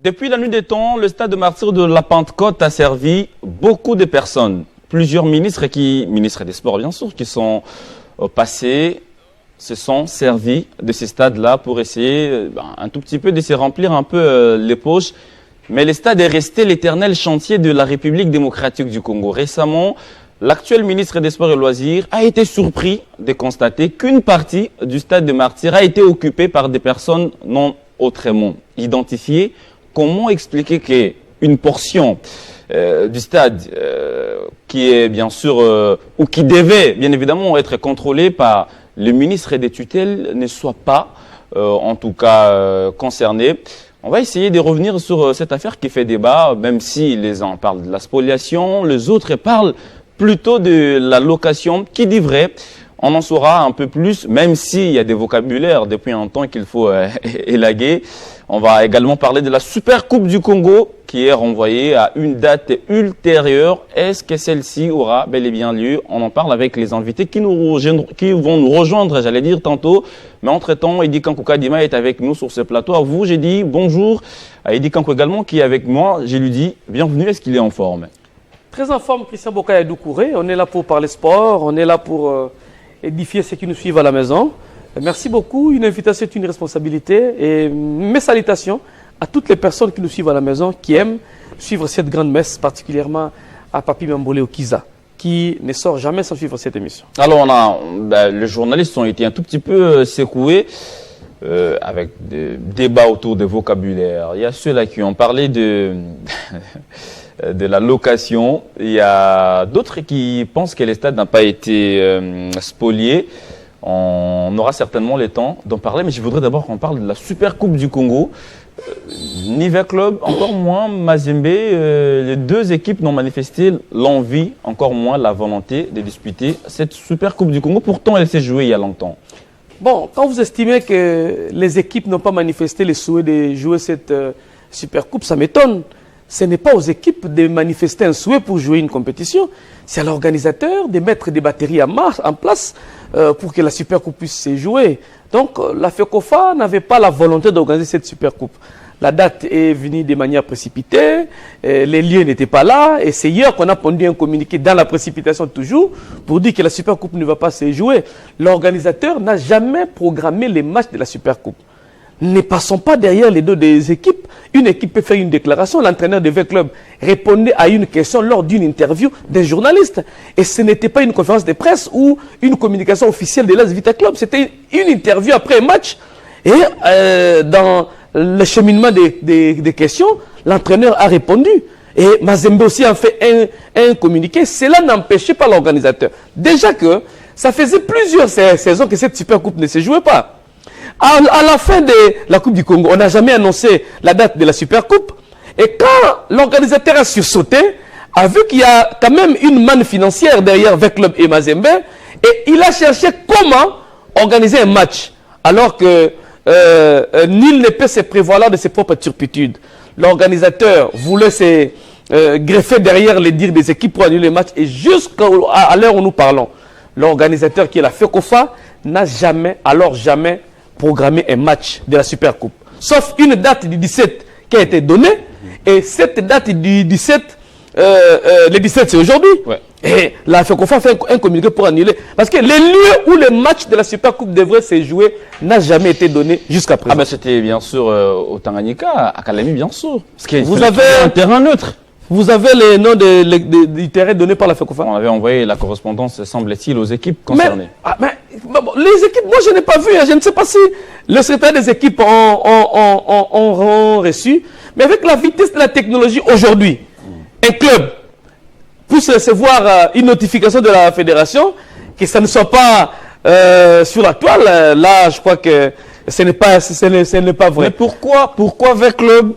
Depuis la nuit des temps, le stade de martyrs de la Pentecôte a servi beaucoup de personnes. Plusieurs ministres des Sports bien sûr, qui sont passés, se sont servis de ces stades-là pour essayer un tout petit peu de se remplir un peu les poches. Mais le stade est resté l'éternel chantier de la République démocratique du Congo. Récemment, l'actuel ministre des Sports et Loisirs a été surpris de constater qu'une partie du stade de martyrs a été occupée par des personnes non autrement identifiées. Comment expliquer qu'une portion du stade qui est bien sûr ou qui devait bien évidemment être contrôlée par le ministre des tutelles ne soit pas en tout cas concernée? On va essayer de revenir sur cette affaire qui fait débat, même si les uns parlent de la spoliation, les autres parlent plutôt de la location. Qui dit vrai? On en saura un peu plus, même s'il y a des vocabulaires depuis un temps qu'il faut élaguer. On va également parler de la Super Coupe du Congo qui est renvoyée à une date ultérieure. Est-ce que celle-ci aura bel et bien lieu? On en parle avec les invités qui vont nous rejoindre, j'allais dire tantôt. Mais entre-temps, Eddy Kankou Kadima est avec nous sur ce plateau. À vous, j'ai dit bonjour. À Eddy Kankou également qui est avec moi. Je lui dis bienvenue. Est-ce qu'il est en forme? Très en forme, Christian Bokaya Doucouré. On est là pour parler sport. On est là pour édifier ceux qui nous suivent à la maison. Merci beaucoup. Une invitation est une responsabilité. Et mes salutations à toutes les personnes qui nous suivent à la maison, qui aiment suivre cette grande messe, particulièrement à Papi Mambolé Okiza, qui ne sort jamais sans suivre cette émission. Alors, les journalistes ont été un tout petit peu secoués avec des débats autour des vocabulaires. Il y a ceux-là qui ont parlé de la location. Il y a d'autres qui pensent que les stades n'ont pas été spoliés. On aura certainement le temps d'en parler, mais je voudrais d'abord qu'on parle de la Super Coupe du Congo. Niver Club, encore moins Mazembe, les deux équipes n'ont manifesté l'envie, encore moins la volonté de disputer cette Super Coupe du Congo. Pourtant, elle s'est jouée il y a longtemps. Bon, quand vous estimez que les équipes n'ont pas manifesté le souhait de jouer cette Super Coupe, ça m'étonne. Ce n'est pas aux équipes de manifester un souhait pour jouer une compétition. C'est à l'organisateur de mettre des batteries en place pour que la Super Coupe puisse se jouer. Donc, la FECOFA n'avait pas la volonté d'organiser cette Super Coupe. La date est venue de manière précipitée, les lieux n'étaient pas là, et c'est hier qu'on a pondu un communiqué dans la précipitation toujours pour dire que la Super Coupe ne va pas se jouer. L'organisateur n'a jamais programmé les matchs de la Super Coupe. Ne passons pas derrière les dos des équipes. Une équipe peut faire une déclaration. L'entraîneur de V-Club répondait à une question lors d'une interview d'un journaliste. Et ce n'était pas une conférence de presse ou une communication officielle de l'As Vita Club. C'était une interview après un match. Et dans le cheminement des questions, l'entraîneur a répondu. Et Mazembe aussi a fait un communiqué. Cela n'empêchait pas l'organisateur. Déjà que ça faisait plusieurs saisons que cette Super Coupe ne se jouait pas. À la fin de la Coupe du Congo, on n'a jamais annoncé la date de la Super Coupe. Et quand l'organisateur a sursauté, a vu qu'il y a quand même une manne financière derrière V-Club et Mazembe, et il a cherché comment organiser un match, alors que nul ne peut se prévaloir de ses propres turpitudes. L'organisateur voulait se greffer derrière les dires des équipes pour annuler le match, et jusqu'à l'heure où nous parlons, l'organisateur qui est la FECOFA n'a jamais programmer un match de la Super Coupe. Sauf une date du 17 qui a été donnée. Et cette date du 17, le 17 c'est aujourd'hui. Ouais. Et la FECOFA fait un communiqué pour annuler. Parce que les lieux où le match de la Super Coupe devrait se jouer n'a jamais été donné jusqu'à présent. Ah ben c'était bien sûr au Tanganyika, à Kalemi bien sûr. Parce que vous avez un terrain neutre. Vous avez les noms du terrain donné par la FECOFA? On avait envoyé la correspondance, semble-t-il, aux équipes concernées. Les équipes, moi je n'ai pas vu, je ne sais pas si le secrétaire des équipes ont reçu, mais avec la vitesse de la technologie aujourd'hui, un club puisse recevoir une notification de la fédération, que ça ne soit pas sur la toile, là je crois que ce n'est pas vrai. Mais pourquoi V-Club?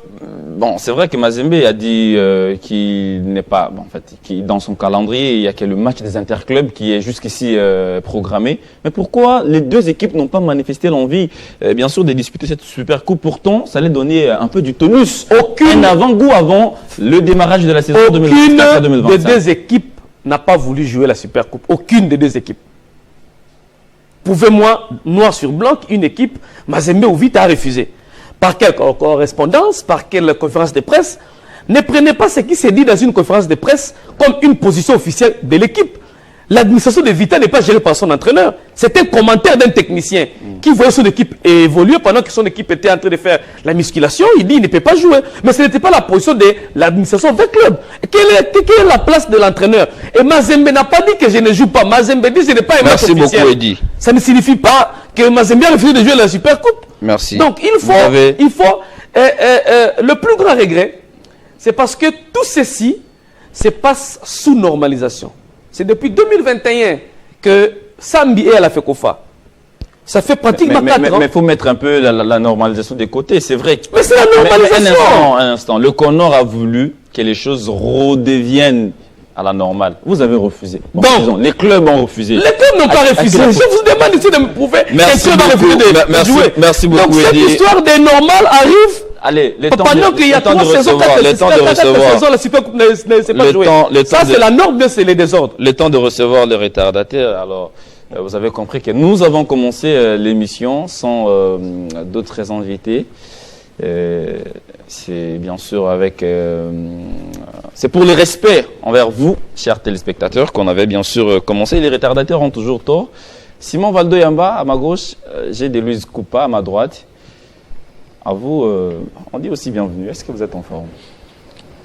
Bon, c'est vrai que Mazembe a dit qu'il n'est pas... Bon, en fait, dans son calendrier, il n'y a que le match des interclubs qui est jusqu'ici programmé. Mais pourquoi les deux équipes n'ont pas manifesté l'envie, bien sûr, de disputer cette Super Coupe? Pourtant, ça allait donner un peu du tonus. Un avant-goût avant le démarrage de la saison 2024-2025. Aucune des deux équipes n'a pas voulu jouer la Super Coupe. Aucune des deux équipes. Pouvez-moi, noir sur blanc, une équipe, Mazembe ou Vita a refusé. par quelle correspondance, par quelle conférence de presse. Ne prenez pas ce qui s'est dit dans une conférence de presse comme une position officielle de l'équipe. L'administration de Vita n'est pas gérée par son entraîneur. C'est un commentaire d'un technicien qui voyait son équipe évoluer pendant que son équipe était en train de faire la musculation. Il dit qu'il ne peut pas jouer. Mais ce n'était pas la position de l'administration du club. Quelle est la place de l'entraîneur? Et Mazembe n'a pas dit que je ne joue pas. Mazembe dit que ce n'est pas un match officiel. Merci beaucoup, Eddy. Ça ne signifie pas que Mazembe a refusé de jouer la Supercoupe. Merci. Donc il faut le plus grand regret, c'est parce que tout ceci se passe sous normalisation. C'est depuis 2021 que Sambi est à la FECOFA. Ça fait pratiquement 4 ans. Mais il faut mettre un peu la normalisation des côtés, c'est vrai. Mais c'est la normalisation. Un instant. Le CONOR a voulu que les choses redeviennent à la normale. Vous avez refusé. Bon, donc, les clubs ont refusé. Les clubs n'ont pas refusé. Je vous demande ici de me prouver que les clubs ont refusé de jouer. Merci beaucoup, donc cette histoire des normales arrive. Allez, pendant qu'il y a 3 saisons, 4 saisons, la Supercoupe ne s'est pas jouée. Ça, c'est la norme, c'est les désordres. Le temps de recevoir les retardataires. Alors, vous avez compris que nous avons commencé l'émission sans d'autres invités. C'est bien sûr avec... c'est pour le respect envers vous, chers téléspectateurs, qu'on avait bien sûr commencé. Les retardataires ont toujours tort. Simon Valdo-Yamba, à ma gauche, j'ai Deluise Coupa à ma droite. À vous, on dit aussi bienvenue. Est-ce que vous êtes en forme?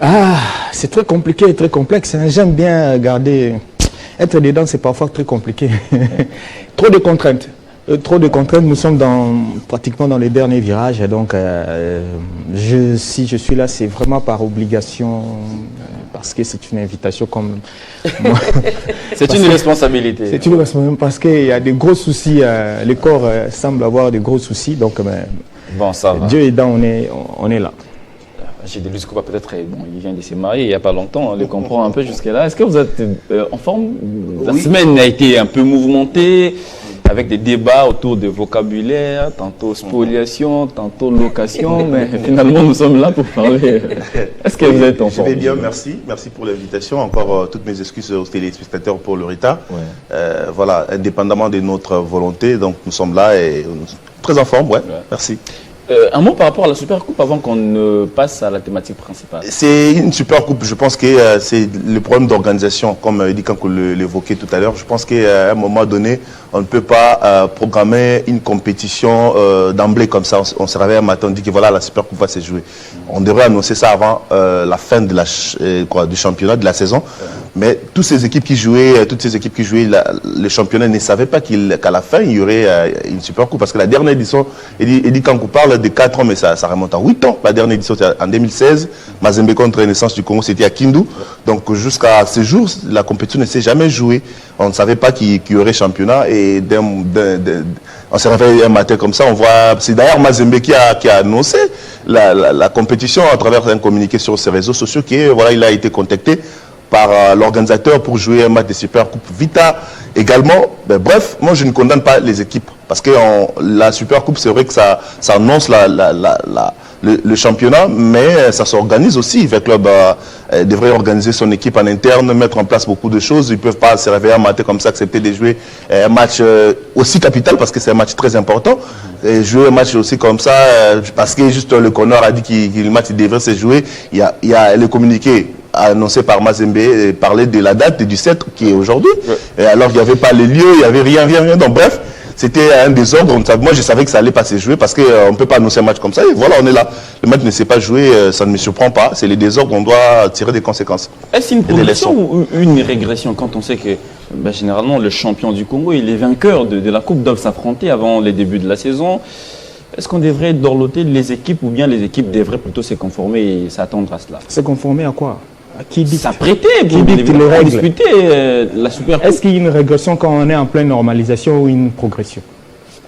Ah, c'est très compliqué et très complexe. Hein. J'aime bien garder... Être dedans, c'est parfois très compliqué. Trop de contraintes. Trop de contraintes. Nous sommes pratiquement dans les derniers virages. Donc, si je suis là, c'est vraiment par obligation, parce que c'est une invitation comme moi. C'est une responsabilité. C'est une responsabilité parce qu'il y a des gros soucis. Le corps semble avoir de gros soucis. Donc, bon, ça va. Dieu aidant, on est là. J'ai des Coupa peut-être, bon, il vient de se marier il n'y a pas longtemps, on le comprend un peu jusqu'à là. Est-ce que vous êtes en forme? La semaine a été un peu mouvementée, avec des débats autour de vocabulaire, tantôt spoliation, tantôt location, mais finalement nous sommes là pour parler. Est-ce que vous êtes en forme? Je vais bien, merci. Merci pour l'invitation. Encore toutes mes excuses aux téléspectateurs pour le retard. Ouais. Voilà, indépendamment de notre volonté, donc nous sommes là et très en forme, ouais. Merci. Un mot par rapport à la Supercoupe avant qu'on ne passe à la thématique principale. C'est une Supercoupe. Je pense que c'est le problème d'organisation, comme Eddy Kankou l'évoquait tout à l'heure. Je pense qu'à un moment donné, on ne peut pas programmer une compétition d'emblée comme ça. On se réveille un matin, on dit que voilà, la Supercoupe va se jouer. On devrait annoncer ça avant la fin de du championnat, de la saison. Mais toutes ces équipes qui jouaient, le championnat ne savaient pas qu'à la fin, il y aurait une Supercoupe. Parce que la dernière édition, Eddy Kankou parle de 4 ans, mais ça remonte à 8 ans. La dernière édition, c'était en 2016. Mazembe contre Renaissance du Congo, c'était à Kindu. Donc jusqu'à ce jour, la compétition ne s'est jamais jouée. On ne savait pas qu'il y aurait championnat. Et on s'est réveillé un matin comme ça, on voit... C'est d'ailleurs Mazembe qui a annoncé la compétition à travers un communiqué sur ses réseaux sociaux qui voilà, il a été contacté par l'organisateur pour jouer un match de Supercoupe. Vita également. Ben, bref, moi je ne condamne pas les équipes parce que la Supercoupe, c'est vrai que ça annonce le championnat, mais ça s'organise aussi. Le club devrait organiser son équipe en interne, mettre en place beaucoup de choses. Ils ne peuvent pas se réveiller un matin comme ça, accepter de jouer un match aussi capital parce que c'est un match très important. Et jouer un match aussi comme ça, parce que juste le CONOR a dit que le match devrait se jouer. Il y a le communiqué annoncé par Mazembe et parlait de la date du 7 qui est aujourd'hui. Ouais. Alors il n'y avait pas les lieux, il n'y avait rien. Donc bref, c'était un désordre. Moi je savais que ça allait pas se jouer parce qu'on ne peut pas annoncer un match comme ça. Et voilà, on est là. Le match ne s'est pas joué, ça ne me surprend pas. C'est les désordres, on doit tirer des conséquences. Est-ce une progression ou une régression quand on sait que généralement le champion du Congo, il est vainqueur de la Coupe, doivent s'affronter avant les débuts de la saison? Est-ce qu'on devrait dorloter les équipes ou bien les équipes devraient plutôt se conformer et s'attendre à cela? Se conformer à quoi? Qui dit s'apprêter pour discuter la Supercoupe? Est-ce qu'il y a une régression quand on est en pleine normalisation ou une progression?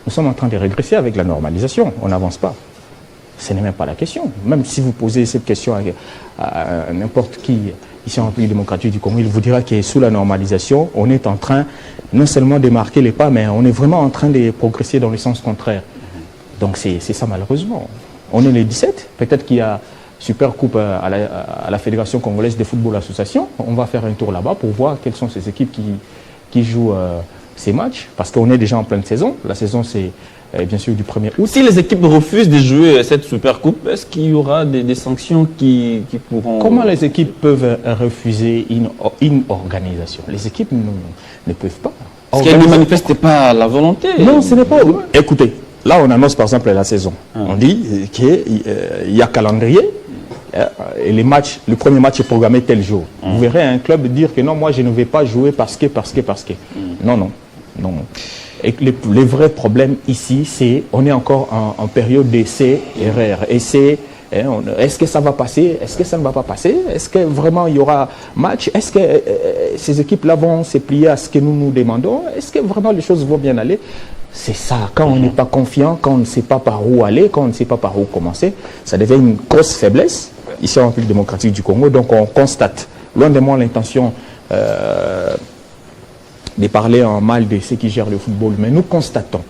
Nous sommes en train de régresser avec la normalisation. On n'avance pas. Ce n'est même pas la question. Même si vous posez cette question à n'importe qui ici en République démocratique du Congo, il vous dira que sous la normalisation, on est en train non seulement de marquer les pas, mais on est vraiment en train de progresser dans le sens contraire. Donc c'est ça malheureusement. On est les 17. Peut-être qu'il y a Supercoupe à la Fédération Congolaise de Football Association. On va faire un tour là-bas pour voir quelles sont ces équipes qui jouent ces matchs. Parce qu'on est déjà en pleine saison. La saison, c'est bien sûr, du 1er août. Si les équipes refusent de jouer cette Super Coupe, est-ce qu'il y aura des sanctions qui pourront... Comment les équipes peuvent refuser une organisation? Les équipes ne peuvent pas. Parce qu'elles ne manifestent pas la volonté. Non, ce n'est pas... Écoutez, là on annonce par exemple la saison. On dit qu'il y a calendrier et les matchs, le premier match est programmé tel jour. Vous verrez un club dire que non, moi je ne vais pas jouer parce que. Non. Et les vrais problèmes ici, c'est on est encore en période d'essai, erreur. Essai, est-ce que ça va passer? Est-ce que ça ne va pas passer? Est-ce que vraiment il y aura match? Est-ce que ces équipes-là vont se plier à ce que nous nous demandons? Est-ce que vraiment les choses vont bien aller? C'est ça, quand on n'est pas confiant, quand on ne sait pas par où aller, quand on ne sait pas par où commencer, ça devient une grosse faiblesse ici en République démocratique du Congo. Donc on constate, loin de moi l'intention de parler en mal de ceux qui gèrent le football, mais nous constatons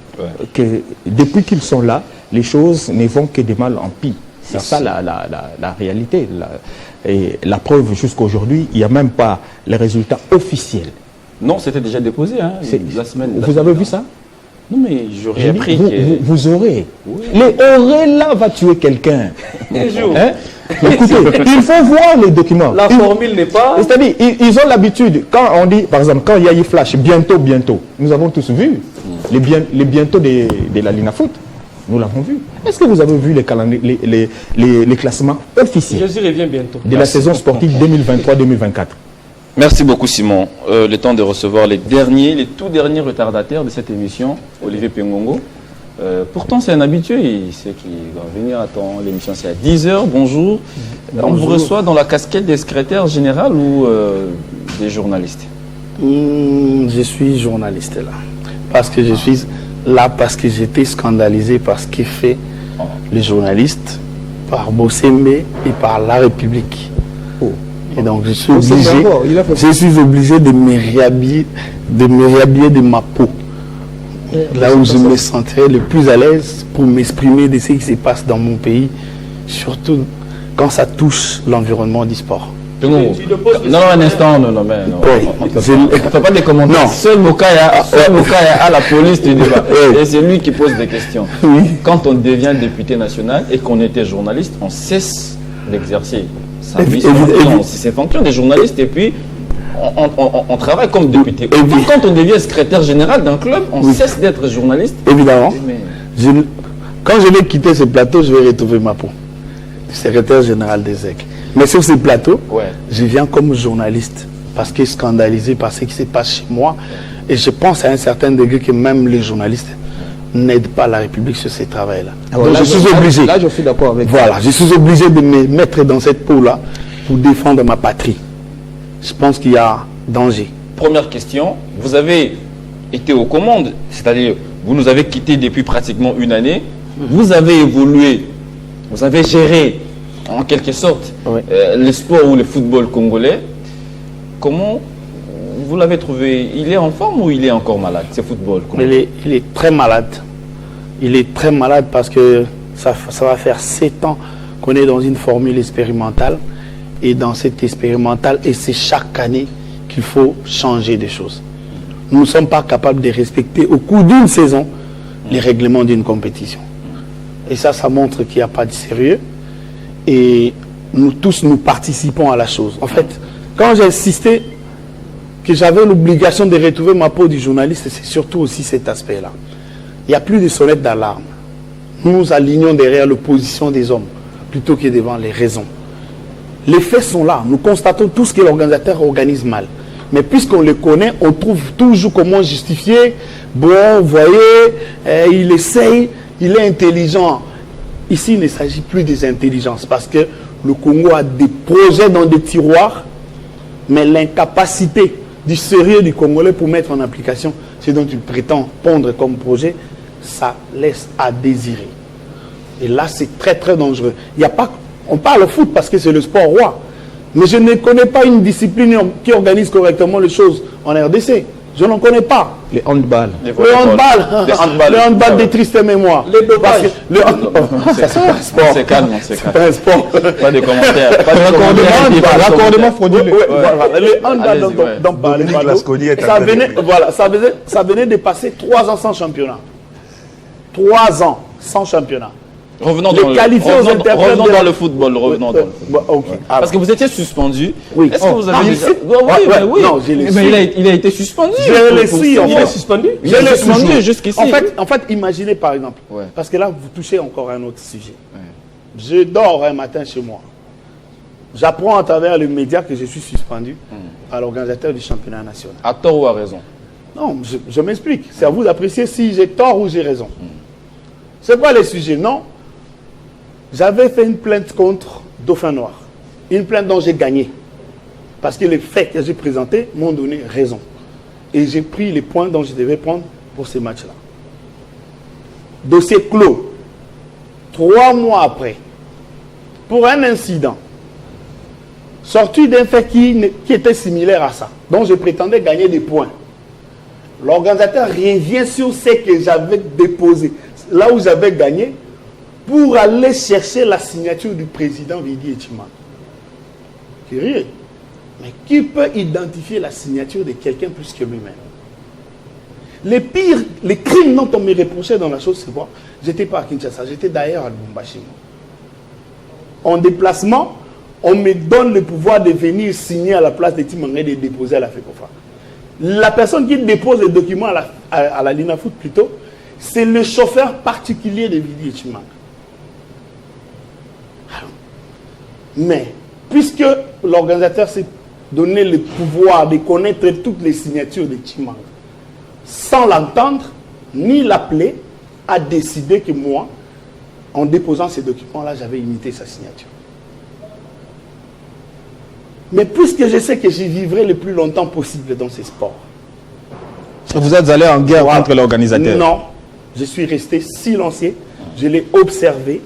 que depuis qu'ils sont là, les choses ne vont que de mal en pis. C'est ça la réalité. Et la preuve, jusqu'à aujourd'hui, il n'y a même pas les résultats officiels. Non, c'était déjà déposé la semaine. Vous avez vu ça? Non, mais j'aurais appris que... Vous aurez. Oui. Les aurez là va tuer quelqu'un. Écoutez, il faut voir les documents. La formule n'est pas... C'est-à-dire, ils ont l'habitude, quand on dit, par exemple, quand il y a eu flash, bientôt, nous avons tous vu les bientôt de la Linafoot. Nous l'avons vu. Est-ce que vous avez vu les classements officiels Je y reviens bientôt. De la saison sportive 2023-2024? Merci beaucoup Simon. Le temps de recevoir les tout derniers retardataires de cette émission, Olivier Pengongo. Pourtant c'est un habitué, il sait qu'il va venir. Attends, l'émission c'est à 10h, bonjour. On vous reçoit dans la casquette des secrétaires généraux ou des journalistes? Je suis journaliste là. Parce que je suis là, parce que j'étais scandalisé par ce qu'est fait les journalistes par Bossembe et par La République. Et donc je suis obligé de me réhabiller de ma peau. Là où je me sentais le plus à l'aise pour m'exprimer de ce qui se passe dans mon pays, surtout quand ça touche l'environnement du sport. Non, un instant, non. On ne fait pas des commentaires. Non. Seul Mokaya à la police du débat. Et c'est lui qui pose des questions. Oui. Quand on devient député national et qu'on était journaliste, on cesse d'exercer sa mission, ses fonctions des journalistes, et puis on travaille comme député. Quand on devient secrétaire général d'un club, on cesse d'être journaliste. Évidemment. Quand je vais quitter ce plateau, je vais retrouver ma peau. Secrétaire général des EC. Mais sur ce plateau, je viens comme journaliste parce que scandalisé par ce qui se passe chez moi. Et je pense à un certain degré que même les journalistes n'aident pas la République sur ce travail-là. Donc je suis obligé. Là, je suis d'accord avec vous. Voilà, je suis obligé de me mettre dans cette peau-là pour défendre ma patrie. Je pense qu'il y a danger. Première question, vous avez été aux commandes, c'est-à-dire vous nous avez quittés depuis pratiquement une année. Vous avez évolué, vous avez géré en quelque sorte le sport ou le football congolais. Comment vous l'avez trouvé? Il est en forme ou il est encore malade, ce football congolais? Il est très malade. Il est très malade parce que ça va faire 7 ans qu'on est dans une formule expérimentale. Et dans cette expérimentale, et c'est chaque année qu'il faut changer des choses. Nous ne sommes pas capables de respecter au cours d'une saison les règlements d'une compétition. Et ça montre qu'il n'y a pas de sérieux. Et nous tous, nous participons à la chose. En fait, quand j'ai insisté que j'avais l'obligation de retrouver ma peau du journaliste, c'est surtout aussi cet aspect-là. Il n'y a plus de sonnette d'alarme. Nous nous alignons derrière l'opposition des hommes plutôt que devant les raisons. Les faits sont là. Nous constatons tout ce que l'organisateur organise mal. Mais puisqu'on le connaît, on trouve toujours comment justifier. Bon, vous voyez, il essaye, il est intelligent. Ici, il ne s'agit plus des intelligences parce que le Congo a des projets dans des tiroirs, mais l'incapacité du sérieux du Congolais pour mettre en application ce dont il prétend pondre comme projet, ça laisse à désirer. Et là, c'est très très dangereux. Il n'y a pas... On parle au foot parce que c'est le sport roi. Mais je ne connais pas une discipline qui organise correctement les choses en RDC. Je n'en connais pas. Le handball. Le handball des tristes mémoires. Le dopage. Ça, c'est pas un sport. C'est calme, c'est pas un sport. Pas de commentaires. Raccordement frauduleux. Le handball dont parlait Malo, ça venait de passer 3 ans sans championnat. 3 ans sans championnat. Revenons Les qualifiés aux interprètes revenons de la- dans le football. Revenons dans le football. Ok. Ah, Parce que vous étiez suspendu. Oui. Est-ce que vous avez Non, déjà... mais Oui, oui, ouais, oui. non, j'ai les Mais il a été suspendu. Je les Pour suis, en signer. fait. Suspendu? Il est suspendu jusqu'ici. En fait, imaginez par exemple, Ouais. parce que là, vous touchez encore à un autre sujet. Je dors un matin chez moi. J'apprends à travers les médias que je suis suspendu par l'organisateur du championnat national. À tort ou à raison? Non, je m'explique. C'est à vous d'apprécier si j'ai tort ou j'ai raison. C'est quoi les sujets? Non. J'avais fait une plainte contre Dauphin Noir. Une plainte dont j'ai gagné. Parce que les faits que j'ai présentés m'ont donné raison. Et j'ai pris les points dont je devais prendre pour ces matchs-là. Dossier clos. 3 mois après, pour un incident, sorti d'un fait qui était similaire à ça, dont je prétendais gagner des points. L'organisateur revient sur ce que j'avais déposé, là où j'avais gagné, pour aller chercher la signature du président Vidi Etchiman. Curieux. Mais qui peut identifier la signature de quelqu'un plus que lui-même? Les pires, les crimes dont on me reprochait dans la chose, c'est quoi? J'étais pas à Kinshasa, j'étais d'ailleurs à Lubumbashi. En déplacement, on me donne le pouvoir de venir signer à la place de Timangé et de déposer à la FECOFA. La personne qui dépose les documents à la Linafoot plutôt, c'est le chauffeur particulier de Vidi Etchiman. Mais, puisque l'organisateur s'est donné le pouvoir de connaître toutes les signatures de Chimang, sans l'entendre, ni l'appeler, a décidé que moi, en déposant ces documents-là, j'avais imité sa signature. Mais puisque je sais que j'y vivrai le plus longtemps possible dans ces sports. Vous êtes allé en guerre contre l'organisateur? Non, je suis resté silencieux, je l'ai observé,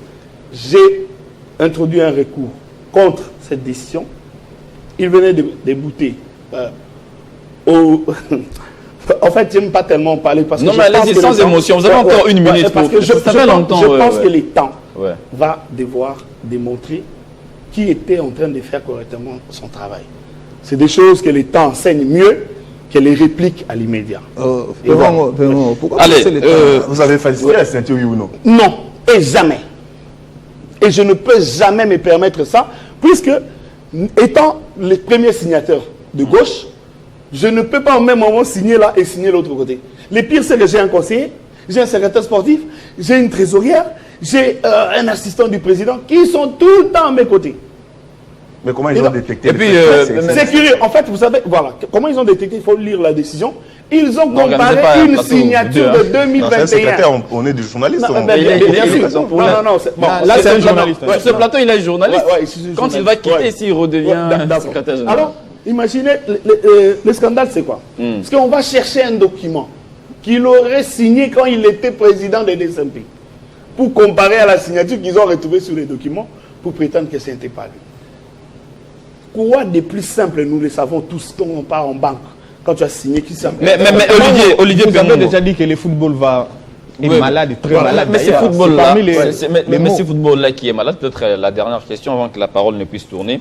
j'ai introduit un recours contre cette décision. Il venait de débouter en fait, je n'aime pas tellement en parler parce que Non, mais allez-y sans émotion. Vous avez encore une minute. Parce que je pense que le temps Ouais. va devoir démontrer qui était en train de faire correctement son travail. C'est des choses que le temps enseigne mieux que les répliques à l'immédiat. Pourquoi Allez, Vous avez falsifié la ceinture, oui ou non? Non, et jamais. Et je ne peux jamais me permettre ça, puisque, étant le premier signateur de gauche, je ne peux pas au même moment signer là et signer l'autre côté. Le pire, c'est que j'ai un conseiller, j'ai un secrétaire sportif, j'ai une trésorière, j'ai un assistant du président qui sont tout le temps à mes côtés. Mais comment ils ont détecté? et puis, C'est curieux. En fait, vous savez, voilà, comment ils ont détecté, il faut lire la décision. Ils ont N'organisez comparé pas un une plateau signature de Non, c'est un 2021. secrétaire, on est des journalistes. Non, on- ben, bien il est sûr. sûr. Non, non, c'est- bon, Là, c'est un vraiment- journaliste. Sur ce plateau, il est journaliste. Ouais, ouais, je suis Quand il journaliste. va quitter, Ouais. s'il redevient Ouais, d'accord. secrétaire général. Alors, imaginez, le scandale, c'est quoi? Parce qu'on va chercher un document qu'il aurait signé quand il était président de DSMP pour comparer à la signature qu'ils ont retrouvée sur les documents pour prétendre que ce n'était pas lui. Quoi de plus simple, nous le savons tous, quand on part en banque, quand tu as signé, qui ça? Mais Olivier Vous avez Pénon, déjà dit que le football est Oui. malade, très Voilà. malade. mais c'est d'ailleurs. football C'est là, parmi les- les mais mots. c'est football là qui est malade. Peut-être la dernière question avant que la parole ne puisse tourner.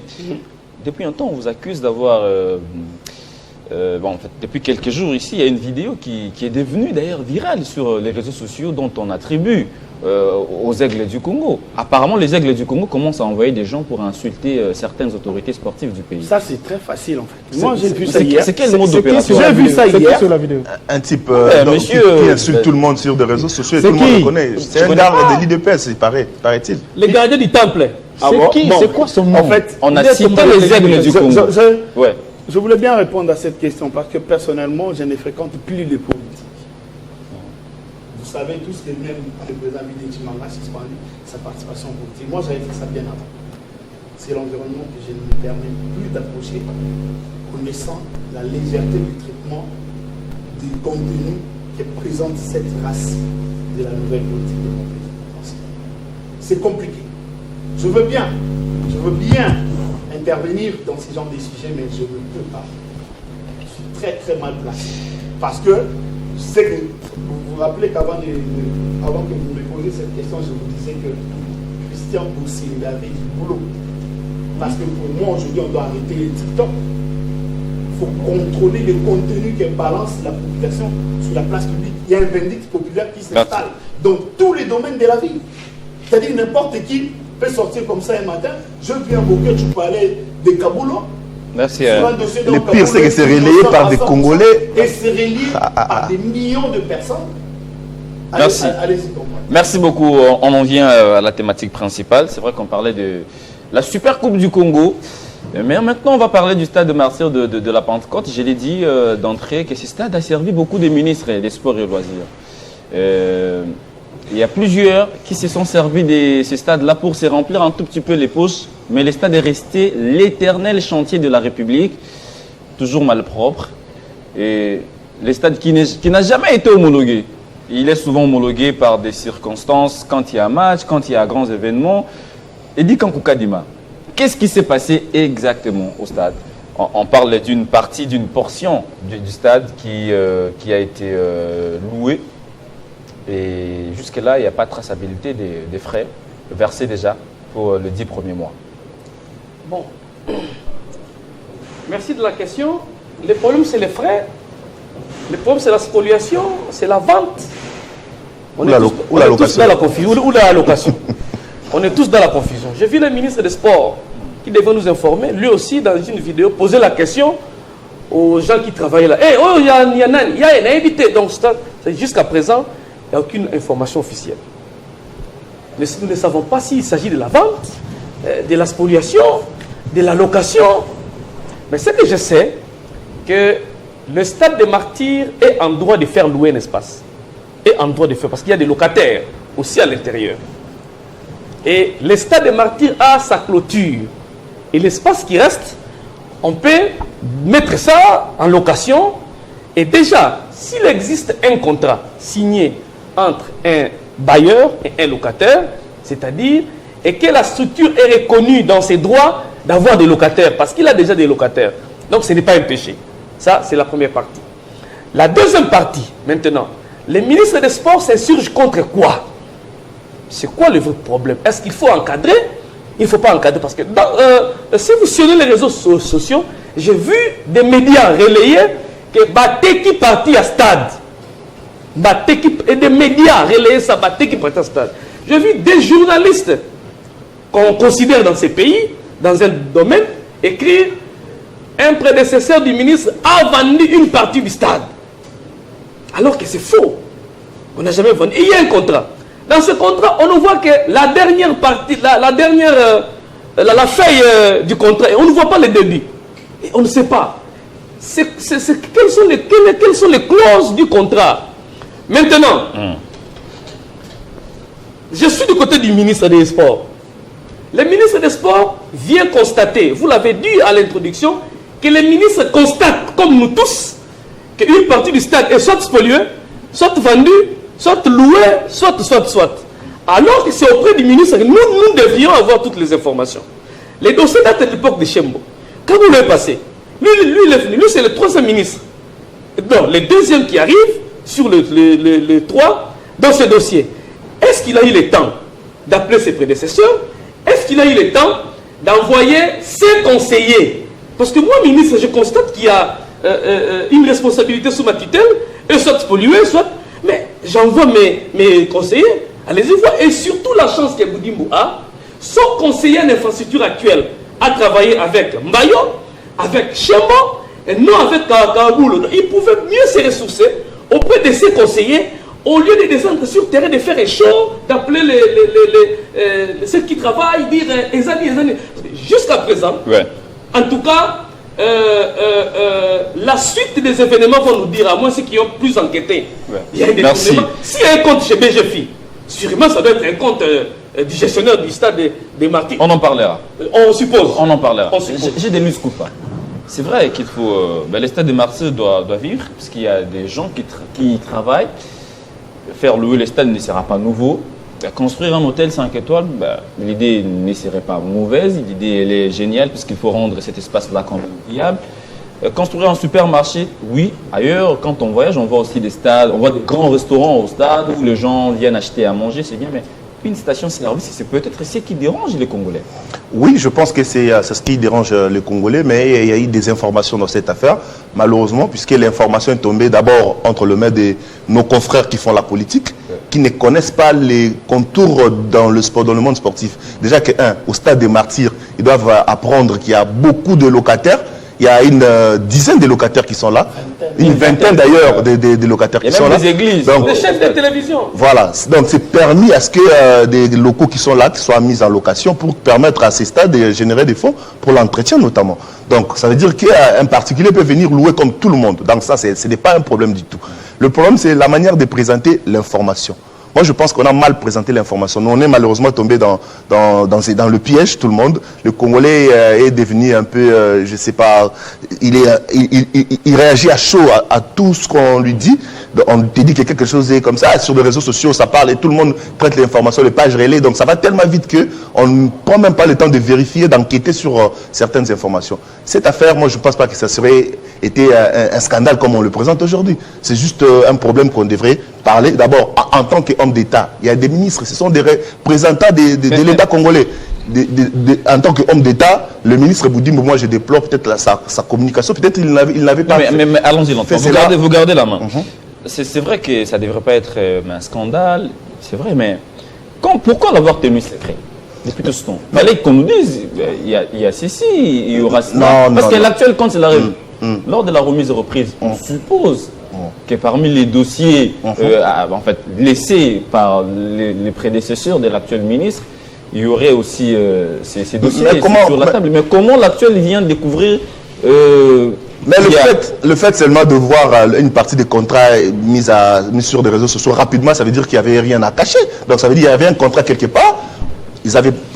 Depuis un temps, on vous accuse d'avoir, en fait, depuis quelques jours ici, il y a une vidéo qui est devenue d'ailleurs virale sur les réseaux sociaux dont on attribue aux Aigles du Congo. Apparemment, les Aigles du Congo commencent à envoyer des gens pour insulter certaines autorités sportives du pays. Ça, c'est très facile en fait. Moi, j'ai vu ça C'est hier. quel mode C'est qui d'opération? sur la J'ai vu vidéo? ça C'est qui hier. sur la vidéo? Un type Ouais, qui monsieur, insulte tout le monde sur des réseaux sociaux et c'est tout le monde qui? le connaît. C'est un connais garde pas. de l'IDPS, paraît-il. Les gardiens du temple. Ah C'est bon? qui? Bon. C'est quoi son nom? En fait, On a Vous êtes cité tombé les Aigles du je- Congo. je- Ouais. Je voulais bien répondre à cette question parce que personnellement, je ne fréquente plus les politiques. Vous savez tous que même le président Vidi Etchiman a suspendu sa participation politique. Moi, j'avais fait ça bien avant. C'est l'environnement que je ne me permets plus d'approcher, connaissant la légèreté du traitement du contenu que présente cette race de la nouvelle politique de mon pays français. C'est compliqué. Je veux bien intervenir dans ce genre de sujets, mais je ne peux pas. Je suis très très mal placé. Parce que je sais que vous vous rappelez qu'avant avant que vous me posiez cette question, je vous disais que Christian Boussi avait du boulot. Parce que pour moi, aujourd'hui, on doit arrêter les TikTok. Il faut contrôler le contenu que balance la population sur la place publique. Il y a un vindicte populaire qui s'installe. dans tous les domaines de la vie. C'est-à-dire n'importe qui peut sortir comme ça un matin. Je viens invoquer, tu parlais de Kaboulou. Merci. Le pire, c'est que c'est relayé par des Congolais. Et c'est relayé par des millions de personnes. Merci. Allez-y, Merci beaucoup. On en vient à la thématique principale. C'est vrai qu'on parlait de la Super Coupe du Congo. Mais maintenant, on va parler du stade de martyrs de la Pentecôte. Je l'ai dit d'entrée que ce stade a servi beaucoup de ministres des sports et loisirs. Il y a plusieurs qui se sont servis de ce stade-là pour se remplir un tout petit peu les poches. Mais le stade est resté l'éternel chantier de la République, toujours malpropre. Et le stade qui n'a jamais été homologué. Il est souvent homologué par des circonstances, quand il y a un match, quand il y a grands événements. Et dit Kankou Kadima, qu'est-ce qui s'est passé exactement au stade? On parle d'une partie, d'une portion du stade qui a été louée. Et jusque-là, il n'y a pas de traçabilité des frais versés déjà pour les 10 premiers mois. Bon. Merci de la question. Le problème, c'est les frais. Le problème, c'est la spoliation, c'est la vente. On est tous dans la confusion. Ou la location. On est tous dans la confusion. J'ai vu le ministre des Sports qui devait nous informer, lui aussi, dans une vidéo, poser la question aux gens qui travaillaient là. Eh, oh, il y a un invité. Donc, jusqu'à présent, il n'y a aucune information officielle. Nous ne savons pas s'il s'agit de la vente, de la spoliation, de la location. Mais ce que je sais, que le stade des martyrs est en droit de faire louer un espace. Et en droit de faire, parce qu'il y a des locataires aussi à l'intérieur. Et le stade des martyrs a sa clôture. Et l'espace qui reste, on peut mettre ça en location. Et déjà, s'il existe un contrat signé entre un bailleur et un locataire, c'est-à-dire, et que la structure est reconnue dans ses droits d'avoir des locataires, parce qu'il a déjà des locataires. Donc ce n'est pas un péché. Ça, c'est la première partie. La deuxième partie, maintenant, les ministres des Sports s'insurgent contre quoi? C'est quoi le vrai problème? Est-ce qu'il faut encadrer? Il ne faut pas encadrer parce que si vous suivez les réseaux sociaux, j'ai vu des médias relayer que Bateki partit à stade. Et des médias relayer ça, Bateki partit à stade. J'ai vu des journalistes qu'on considère dans ces pays, dans un domaine, écrire un prédécesseur du ministre a vendu une partie du stade. Alors que c'est faux. On n'a jamais vendu. Et il y a un contrat. Dans ce contrat, on voit que la dernière partie, la feuille du contrat, on ne voit pas les débits. Et on ne sait pas. Quelles sont les clauses du contrat? Maintenant, je suis du côté du ministre des Sports. Le ministre des Sports vient constater, vous l'avez dit à l'introduction, que les ministres constatent, comme nous tous, qu'une partie du stade est soit spoliée, soit vendue, soit louée, soit. Alors que c'est auprès du ministre que nous devions avoir toutes les informations. Les dossiers datent de l'époque de Chembo. Quand vous l'avez passé, lui c'est le troisième ministre. Non, le deuxième qui arrive sur le 3 dans ce dossier. Est-ce qu'il a eu le temps d'appeler ses prédécesseurs? Est-ce qu'il a eu le temps d'envoyer ses conseillers? Parce que moi, ministre, je constate qu'il y a une responsabilité sous ma tutelle, et soit pollué, soit... Mais j'envoie mes conseillers, allez-y voir. Et surtout la chance que Boudimbo a, son conseiller en infrastructure actuelle a travaillé avec Mbayo, avec Chembo, et non avec Kaboulou. Il pouvait mieux se ressourcer auprès de ses conseillers, au lieu de descendre sur le terrain, de faire un show, d'appeler ceux qui travaillent, dire Ezani. Jusqu'à présent, ouais. En tout cas, la suite des événements vont nous dire, à moins ceux qui ont plus enquêté. Ouais. Il y a des événements. S'il y a un compte chez BGFI, sûrement ça doit être un compte du gestionnaire du stade des Martyrs. On en parlera. On suppose. On en parlera. On suppose. J'ai des muscles pas. C'est vrai qu'il faut... le stade des Martyrs doit vivre, parce qu'il y a des gens qui travaillent. Faire louer le stade ne sera pas nouveau. Construire un hôtel 5 étoiles, l'idée ne serait pas mauvaise. L'idée, elle est géniale, puisqu'il faut rendre cet espace-là quand même viable. Construire un supermarché, oui. Ailleurs, quand on voyage, on voit aussi des stades, on voit des grands restaurants au stade où les gens viennent acheter à manger, c'est bien, mais une station-service, c'est peut-être ce qui dérange les Congolais. Oui, je pense que c'est ce qui dérange les Congolais, mais il y a eu des informations dans cette affaire, malheureusement, puisque l'information est tombée d'abord entre les mains de nos confrères qui font la politique, qui ne connaissent pas les contours dans le sport, dans le monde sportif. Déjà au stade des Martyrs, ils doivent apprendre qu'il y a beaucoup de locataires. Il y a une dizaine de locataires qui sont là. Une vingtaine d'ailleurs de locataires qui sont là. Il y a même des églises. Donc, Des chaînes de télévision. voilà. Donc c'est permis à ce que des locaux qui sont là qui soient mis en location pour permettre à ces stades de générer des fonds pour l'entretien notamment. Donc ça veut dire qu'un particulier peut venir louer comme tout le monde. Donc ça, ce n'est pas un problème du tout. Le problème, c'est la manière de présenter l'information. Moi, je pense qu'on a mal présenté l'information. Nous, on est malheureusement tombé dans le piège, tout le monde. Le Congolais est devenu un peu, je ne sais pas, il réagit à chaud à tout ce qu'on lui dit. On te dit que quelque chose est comme ça. Sur les réseaux sociaux, ça parle et tout le monde traite l'information, les pages relais. Donc, ça va tellement vite qu'on ne prend même pas le temps de vérifier, d'enquêter sur certaines informations. Cette affaire, moi, je ne pense pas que ça serait été un scandale comme on le présente aujourd'hui. C'est juste un problème qu'on devrait parler. D'abord, en tant qu'homme d'État, il y a des ministres, ce sont des représentants de l'État congolais. En tant qu'homme d'État, le ministre Boudi, moi je déplore peut-être sa communication, peut-être il n'avait pas fait. Mais allons-y longtemps, vous gardez la main. C'est vrai que ça ne devrait pas être un scandale, c'est vrai, mais pourquoi l'avoir tenu secret depuis tout ce temps? Il fallait qu'on nous dise, il y a ceci, il y aura cela. Parce que l'actuel, quand il arrive, lors de la remise et reprise, on suppose que parmi les dossiers en fait, laissés par les prédécesseurs de l'actuel ministre, il y aurait aussi ces dossiers sur la table. Mais comment l'actuel vient de découvrir mais le fait seulement de voir une partie des contrats mis sur des réseaux sociaux rapidement, ça veut dire qu'il n'y avait rien à cacher. Donc ça veut dire qu'il y avait un contrat quelque part. Ils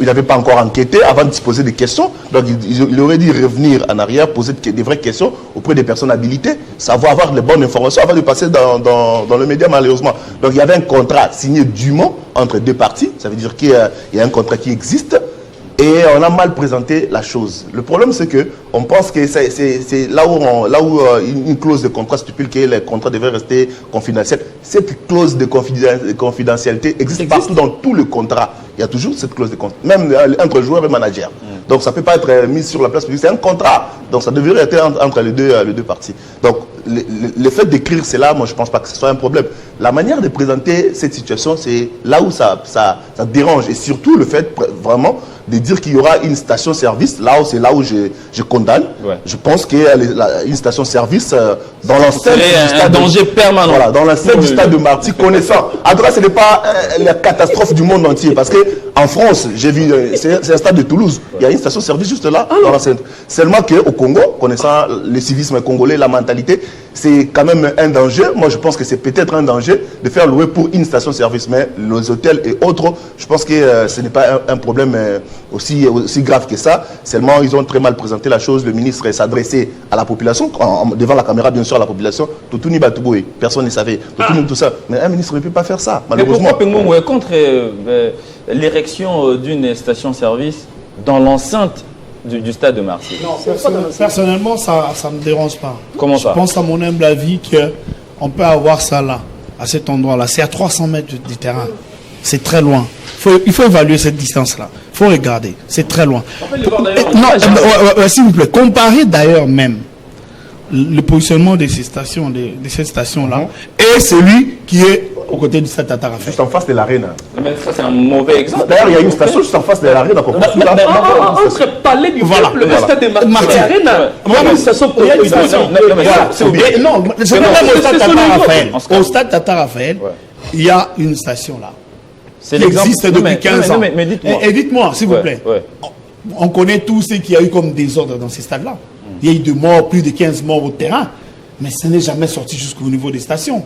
n'avaient pas encore enquêté avant de se poser des questions. Donc, il aurait dû revenir en arrière, poser des vraies questions auprès des personnes habilitées, savoir avoir les bonnes informations avant de passer dans le média, malheureusement. Donc, il y avait un contrat signé dûment entre deux parties. Ça veut dire qu'il y a un contrat qui existe. Et on a mal présenté la chose. Le problème, c'est qu'on pense que c'est là où une clause de contrat stipule que les contrats devraient rester confidentiels. Cette clause de confidentialité existe partout dans tout le contrat. Il y a toujours cette clause de contrat, même entre joueur et manager. Donc ça ne peut pas être mis sur la place publique. C'est un contrat. Donc ça devrait être entre les deux parties. Donc le fait d'écrire cela, moi je ne pense pas que ce soit un problème. La manière de présenter cette situation, c'est là où ça dérange. Et surtout le fait vraiment de dire qu'il y aura une station-service, c'est là où je condamne. Ouais. Je pense qu'il y a une station-service dans l'enceinte du stade. Un danger permanent. Voilà, dans l'enceinte du stade de Marty, connaissant. En tout cas, ce n'est pas la catastrophe du monde entier. Parce qu'en France, j'ai vu, c'est un stade de Toulouse. Il y a une station-service juste là, dans l'enceinte. Seulement qu'au Congo, connaissant le civisme congolais, la mentalité, c'est quand même un danger. Moi, je pense que c'est peut-être un danger de faire louer pour une station-service. Mais les hôtels et autres, je pense que ce n'est pas un problème aussi grave que ça. Seulement, ils ont très mal présenté la chose. Le ministre s'adressait à la population, devant la caméra, bien sûr, à la population. Toutouni Batouboui, personne ne savait. Tout ça. Mais un ministre ne peut pas faire ça, malheureusement. Mais pourquoi Pengomou est contre l'érection d'une station-service dans l'enceinte du stade de Marseille? Non, personnellement, ça ne me dérange pas. Comment ça? Je pense à mon humble avis qu'on peut avoir ça là, à cet endroit-là. C'est à 300 mètres du terrain. C'est très loin. Il faut évaluer cette distance-là. Il faut regarder. C'est très loin. S'il vous plaît, comparez d'ailleurs même le positionnement de ces stations, de cette station-là, et celui qui est aux côtés du stade Tata Raphaël. Juste en face de l'arène. Mais ça, c'est un mauvais exemple. D'ailleurs, il y a une station juste en face de l'arène. Entre Palais du Peuple et le stade de Marseille Arena, il y a une station pour Non, c'est même au stade Tata Raphaël. Au stade Tata Raphaël, il y a une station là. C'est qui existe depuis 15 ans. Mais dites-moi. Et dites-moi, s'il vous plaît. On connaît tous ce qu'il y a eu comme désordre dans ces stades-là. Il y a eu de morts, plus de 15 morts au terrain. Mais ce n'est jamais sorti jusqu'au niveau des stations.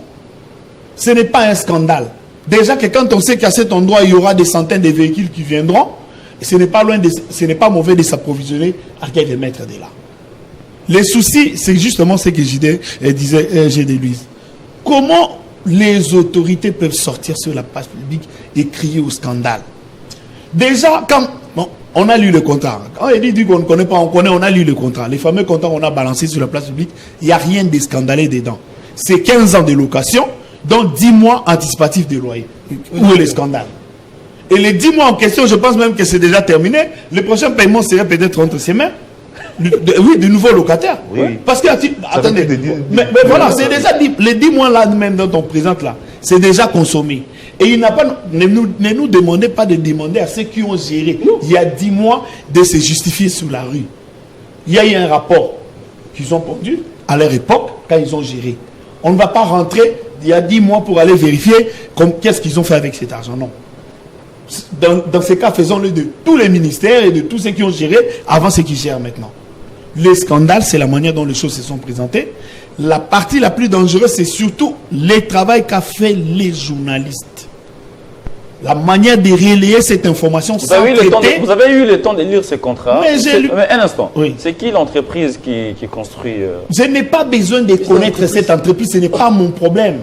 Ce n'est pas un scandale. Déjà que quand on sait qu'à cet endroit, il y aura des centaines de véhicules qui viendront, ce n'est pas mauvais de s'approvisionner à quelques mètres de là. Les soucis, c'est justement ce que disait Gédéluise. Comment les autorités peuvent sortir sur la place publique et crier au scandale? Déjà, on a lu le contrat. Quand il dit qu'on ne connaît pas, on a lu le contrat. Les fameux contrats qu'on a balancés sur la place publique, il n'y a rien de scandalé dedans. C'est 15 ans de location, donc 10 mois anticipatifs de loyer. Où est le scandale? Et les 10 mois en question, je pense même que c'est déjà terminé. Le prochain paiement serait peut-être entre ses mains. De nouveaux locataires. Oui. Parce que, attendez, mais voilà, c'est déjà dit, les 10 mois là même dont on présente là, c'est déjà consommé. Et il n'a pas, ne nous demandez pas de demander à ceux qui ont géré il y a 10 mois de se justifier sur la rue. Il y a eu un rapport qu'ils ont pondu à leur époque quand ils ont géré. On ne va pas rentrer il y a 10 mois pour aller vérifier qu'est-ce qu'ils ont fait avec cet argent. Non. Dans ces cas, faisons-le de tous les ministères et de tous ceux qui ont géré avant ceux qui gèrent maintenant. Les scandales, c'est la manière dont les choses se sont présentées. La partie la plus dangereuse, c'est surtout le travail qu'a fait les journalistes. La manière de relayer cette information vous avez eu le temps de lire ces contrats. Mais un instant. Oui. C'est qui l'entreprise qui construit Je n'ai pas besoin de connaître cette entreprise. Ce n'est pas mon problème.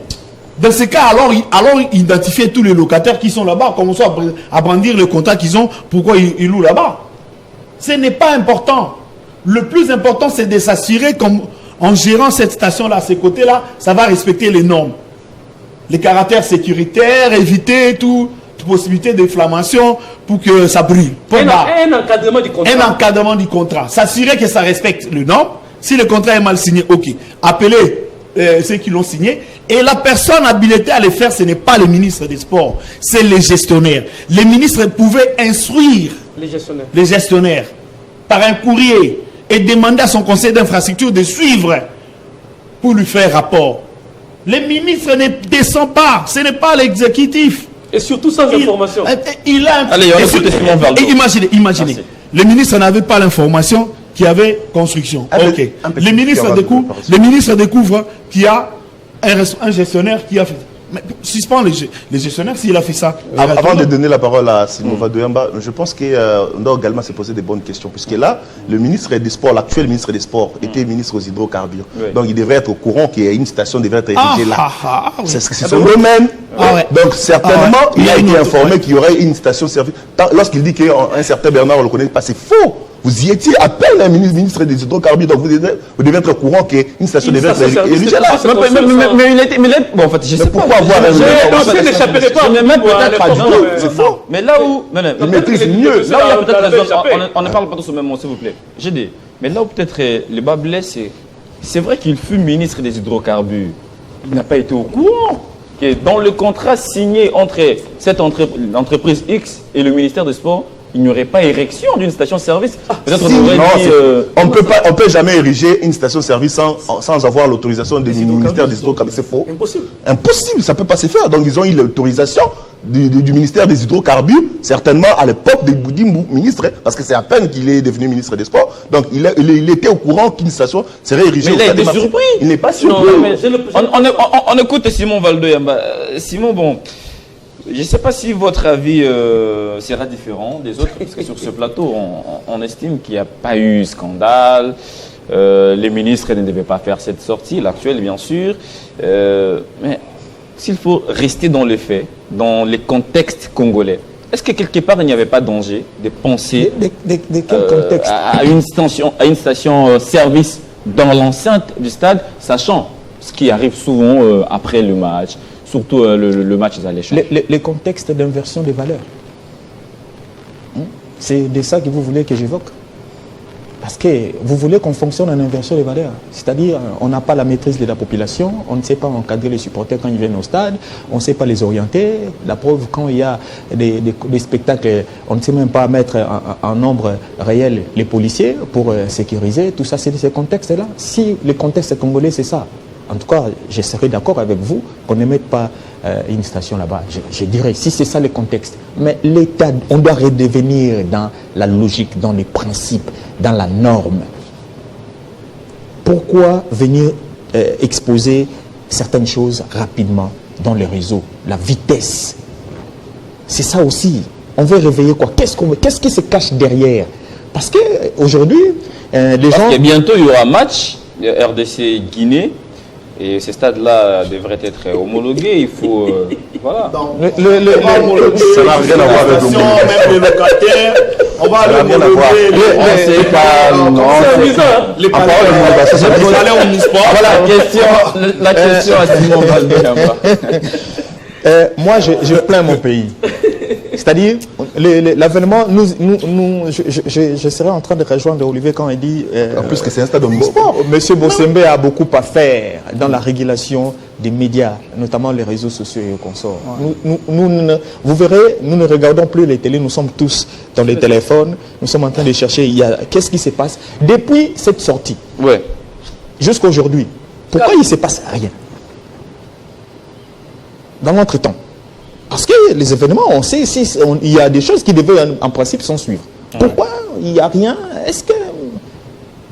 Dans ce cas, alors identifier tous les locataires qui sont là-bas, commencer à brandir le contrat qu'ils ont, pourquoi ils louent là-bas. Ce n'est pas important. Le plus important, c'est de s'assurer qu'en gérant cette station-là, à ces côtés-là, ça va respecter les normes. Les caractères sécuritaires, éviter toute possibilité d'inflammation pour que ça brûle. Un encadrement du contrat. Un encadrement du contrat. S'assurer que ça respecte les normes. Si le contrat est mal signé, ok. Appelez ceux qui l'ont signé. Et la personne habilitée à le faire, ce n'est pas le ministre des Sports, c'est les gestionnaires. Les ministres pouvaient instruire les gestionnaires par un courrier et demander à son conseil d'infrastructure de suivre pour lui faire rapport. Les ministres ne descendent pas, ce n'est pas l'exécutif. Et surtout sans information. Il a Allez, on écoute Simon Valdo. Imaginez. Le ministre n'avait pas l'information qu'il y avait construction. Ok. Le ministre découvre qu'il y a un gestionnaire qui a fait. Mais suspend les gestionnaires s'il a fait ça. Avant de donner la parole à Simon Valdo, je pense qu'on doit également se poser des bonnes questions. Puisque là, le ministre des Sports, l'actuel ministre des Sports, était ministre aux hydrocarbures. Oui. Donc il devrait être au courant qu'il y a une station qui devrait être érigée là. C'est son domaine. Donc certainement, il a été informé qu'il y aurait une station service. Lorsqu'il dit qu'un certain Bernard, on le connaît pas, c'est faux. Vous y étiez à peine un ministre des hydrocarbures, donc vous devez être au courant qu'une station devait être érigée là. Mais il était. Bon, en fait, je sais pas. Pourquoi avoir un n'échapperait pas. C'est faux. Mais là où. Il maîtrise mieux. Là où il y a peut-être on ne parle pas tous au même moment, s'il vous plaît. J'ai dit. Mais là où peut-être le bas blesse, c'est vrai qu'il fut ministre des hydrocarbures. Il n'a pas été au courant que dans le contrat signé entre cette entreprise X et le ministère des Sports, il n'y aurait pas érection d'une station-service. On ne peut jamais ériger une station-service sans avoir l'autorisation du ministère des Hydrocarbures. C'est faux. Impossible, ça ne peut pas se faire. Donc ils ont eu l'autorisation du ministère des Hydrocarbures, certainement à l'époque de Boudi ministre, parce que c'est à peine qu'il est devenu ministre des Sports. Donc il était au courant qu'une station serait érigée. Mais il a été surpris. Il n'est pas surpris. On écoute Simon Valdo. Simon, bon... Je ne sais pas si votre avis sera différent des autres, parce que sur ce plateau, on estime qu'il n'y a pas eu scandale, les ministres ne devaient pas faire cette sortie, l'actuelle bien sûr, mais s'il faut rester dans les faits, dans les contextes congolais, est-ce que quelque part il n'y avait pas danger de penser de quel contexte à une station service dans l'enceinte du stade, sachant ce qui arrive souvent après le match? Surtout le match des alléchants. Les contextes d'inversion des valeurs. C'est de ça que vous voulez que j'évoque. Parce que vous voulez qu'on fonctionne en inversion des valeurs. C'est-à-dire, on n'a pas la maîtrise de la population, on ne sait pas encadrer les supporters quand ils viennent au stade, on ne sait pas les orienter. La preuve, quand il y a des spectacles, on ne sait même pas mettre en nombre réel les policiers pour sécuriser. Tout ça, c'est ces contextes-là. Si le contexte congolais, c'est ça. En tout cas, je serais d'accord avec vous qu'on ne mette pas une station là-bas. Je dirais, si c'est ça le contexte. Mais l'État, on doit redevenir dans la logique, dans les principes, dans la norme. Pourquoi venir exposer certaines choses rapidement dans les réseaux? La vitesse. C'est ça aussi. On veut réveiller quoi? Qu'est-ce qui se cache derrière? Parce qu'aujourd'hui, les gens... Parce que bientôt, il y aura un match, RDC-Guinée. Et ces stades-là devraient être homologués. Il faut. Voilà. Ça n'a rien à voir avec l'homologation. Même les locataires, on va aller homologuer. Les palais omnisports. Voilà la question à Simon Valdo. Moi, je plains mon pays. C'est-à-dire, l'avènement, je serais en train de rejoindre Olivier quand il dit... en plus que c'est un stade omnisport. Monsieur Bossembe a beaucoup à faire dans la régulation des médias, notamment les réseaux sociaux et consorts. Vous verrez, nous ne regardons plus les télés, nous sommes tous dans les téléphones, nous sommes en train de chercher qu'est-ce qui se passe depuis cette sortie jusqu'à aujourd'hui. Pourquoi il ne se passe rien dans notre temps? Parce que les événements, on sait, il y a des choses qui devaient en principe s'en suivre. Pourquoi il n'y a rien? Est-ce que...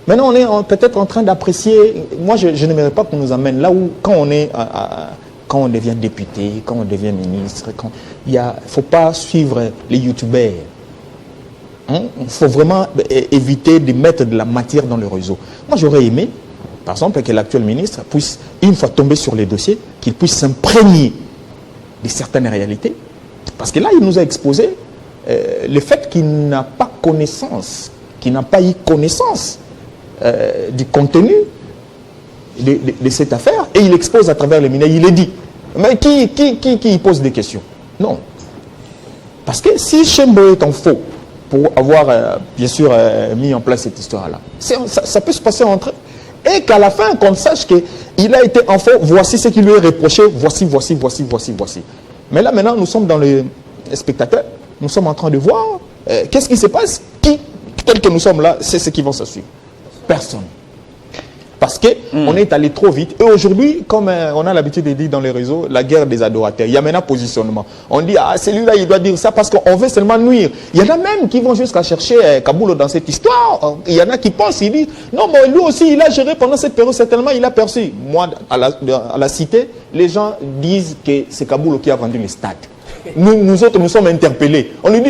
Maintenant, on est peut-être en train d'apprécier... Moi, je n'aimerais pas qu'on nous amène là où, quand on devient député, quand on devient ministre, il ne faut pas suivre les youtubeurs. Il faut vraiment éviter de mettre de la matière dans le réseau. Moi, j'aurais aimé, par exemple, que l'actuel ministre puisse, une fois tombé sur les dossiers, qu'il puisse s'imprégner de certaines réalités. Parce que là, il nous a exposé le fait qu'il n'a pas connaissance, qu'il n'a pas eu connaissance du contenu de cette affaire, et il expose à travers les médias, il est dit. Mais qui pose des questions? Non. Parce que si Chembo est en faux pour avoir, bien sûr, mis en place cette histoire-là, ça peut se passer entre eux. Et qu'à la fin, qu'on sache qu'il a été en faux, voici ce qui lui est reproché, voici. Mais là, maintenant, nous sommes dans les spectateurs, nous sommes en train de voir qu'est-ce qui se passe, tel que nous sommes là, c'est ce qui va se suivre. Personne. Parce qu'on est allé trop vite. Et aujourd'hui, comme on a l'habitude de dire dans les réseaux, la guerre des adorateurs, il y a maintenant positionnement. On dit, celui-là, il doit dire ça parce qu'on veut seulement nuire. Il y en a même qui vont jusqu'à chercher Kaboulo dans cette histoire. Il y en a qui pensent, ils disent, non, mais lui aussi, il a géré pendant cette période, certainement, il a perçu. Moi, à la cité, les gens disent que c'est Kaboulo qui a vendu les stades. Nous autres, nous sommes interpellés. On lui dit,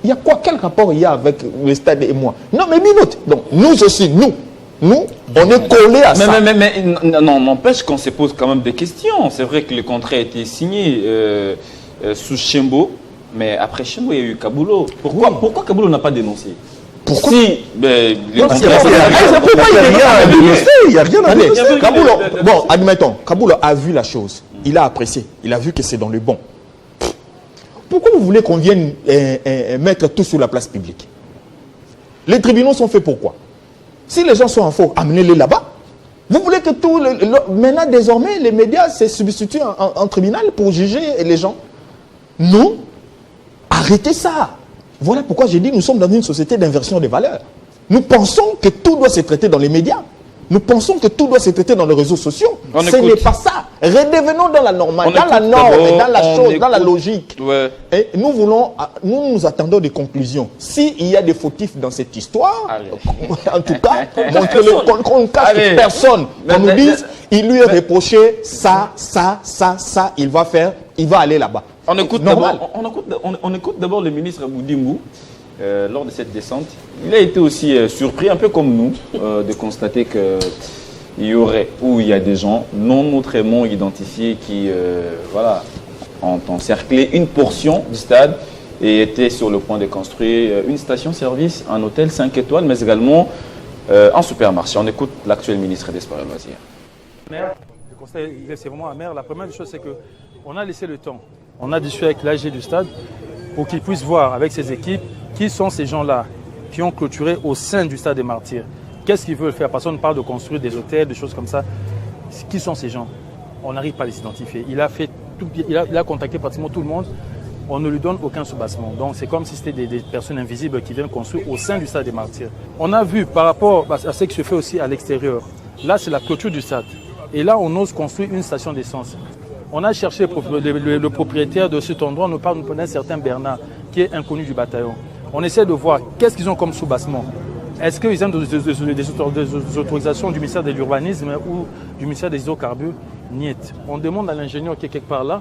il y a quoi? Quel rapport il y a avec le stade et moi? Non, mais minute. Donc, nous aussi, nous, on est collés à ça. Mais non, n'empêche qu'on se pose quand même des questions. C'est vrai que le contrat a été signé sous Chembo, mais après Chembo, il y a eu Kaboulo. Pourquoi Kaboulo n'a pas dénoncé? Pourquoi? Si, il n'y a rien à dire. Kaboulo, bon, admettons, Kaboulo a vu la chose. Il a apprécié. Il a vu que c'est dans le bon. Pourquoi vous voulez qu'on vienne mettre tout sur la place publique? Les tribunaux sont faits pour quoi? Si les gens sont en faux, amenez-les là-bas. Vous voulez que tout... Maintenant, désormais, les médias se substituent en tribunal pour juger les gens? Non. Arrêtez ça. Voilà pourquoi j'ai dit nous sommes dans une société d'inversion des valeurs. Nous pensons que tout doit se traiter dans les médias. Nous pensons que tout doit se traiter dans les réseaux sociaux. Ce n'est pas ça. Redevenons dans la normale, dans la norme, dans la chose, dans la logique. Et nous attendons des conclusions. S'il y a des fautifs dans cette histoire, en tout cas, montrez-le, qu'on ne cache personne. Qu'on nous dise, il lui est reproché ça, il va aller là-bas. On écoute d'abord le ministre Boudimou. Lors de cette descente, il a été aussi surpris, un peu comme nous, de constater qu'il y aurait, ou il y a des gens non autrement identifiés qui ont encerclé une portion du stade et étaient sur le point de construire une station-service, un hôtel 5 étoiles, mais également un supermarché. On écoute l'actuel ministre des Sports et Loisirs. Le constat c'est vraiment amer. La première chose, c'est qu'on a laissé le temps. On a discuté avec l'AG du stade pour qu'il puisse voir avec ses équipes qui sont ces gens-là qui ont clôturé au sein du stade des Martyrs. Qu'est-ce qu'ils veulent faire? Parce qu'on parle de construire des hôtels, des choses comme ça. Qui sont ces gens? On n'arrive pas à les identifier. Il a contacté pratiquement tout le monde. On ne lui donne aucun soubassement. Donc c'est comme si c'était des personnes invisibles qui viennent construire au sein du stade des Martyrs. On a vu par rapport à ce qui se fait aussi à l'extérieur. Là, c'est la clôture du stade. Et là, on ose construire une station d'essence. On a cherché le propriétaire de cet endroit, on nous parle d'un certain Bernard, qui est inconnu du bataillon. On essaie de voir qu'est-ce qu'ils ont comme soubassement. Est-ce qu'ils ont des autorisations du ministère de l'Urbanisme ou du ministère des Hydrocarbures? Niet. On demande à l'ingénieur qui est quelque part là,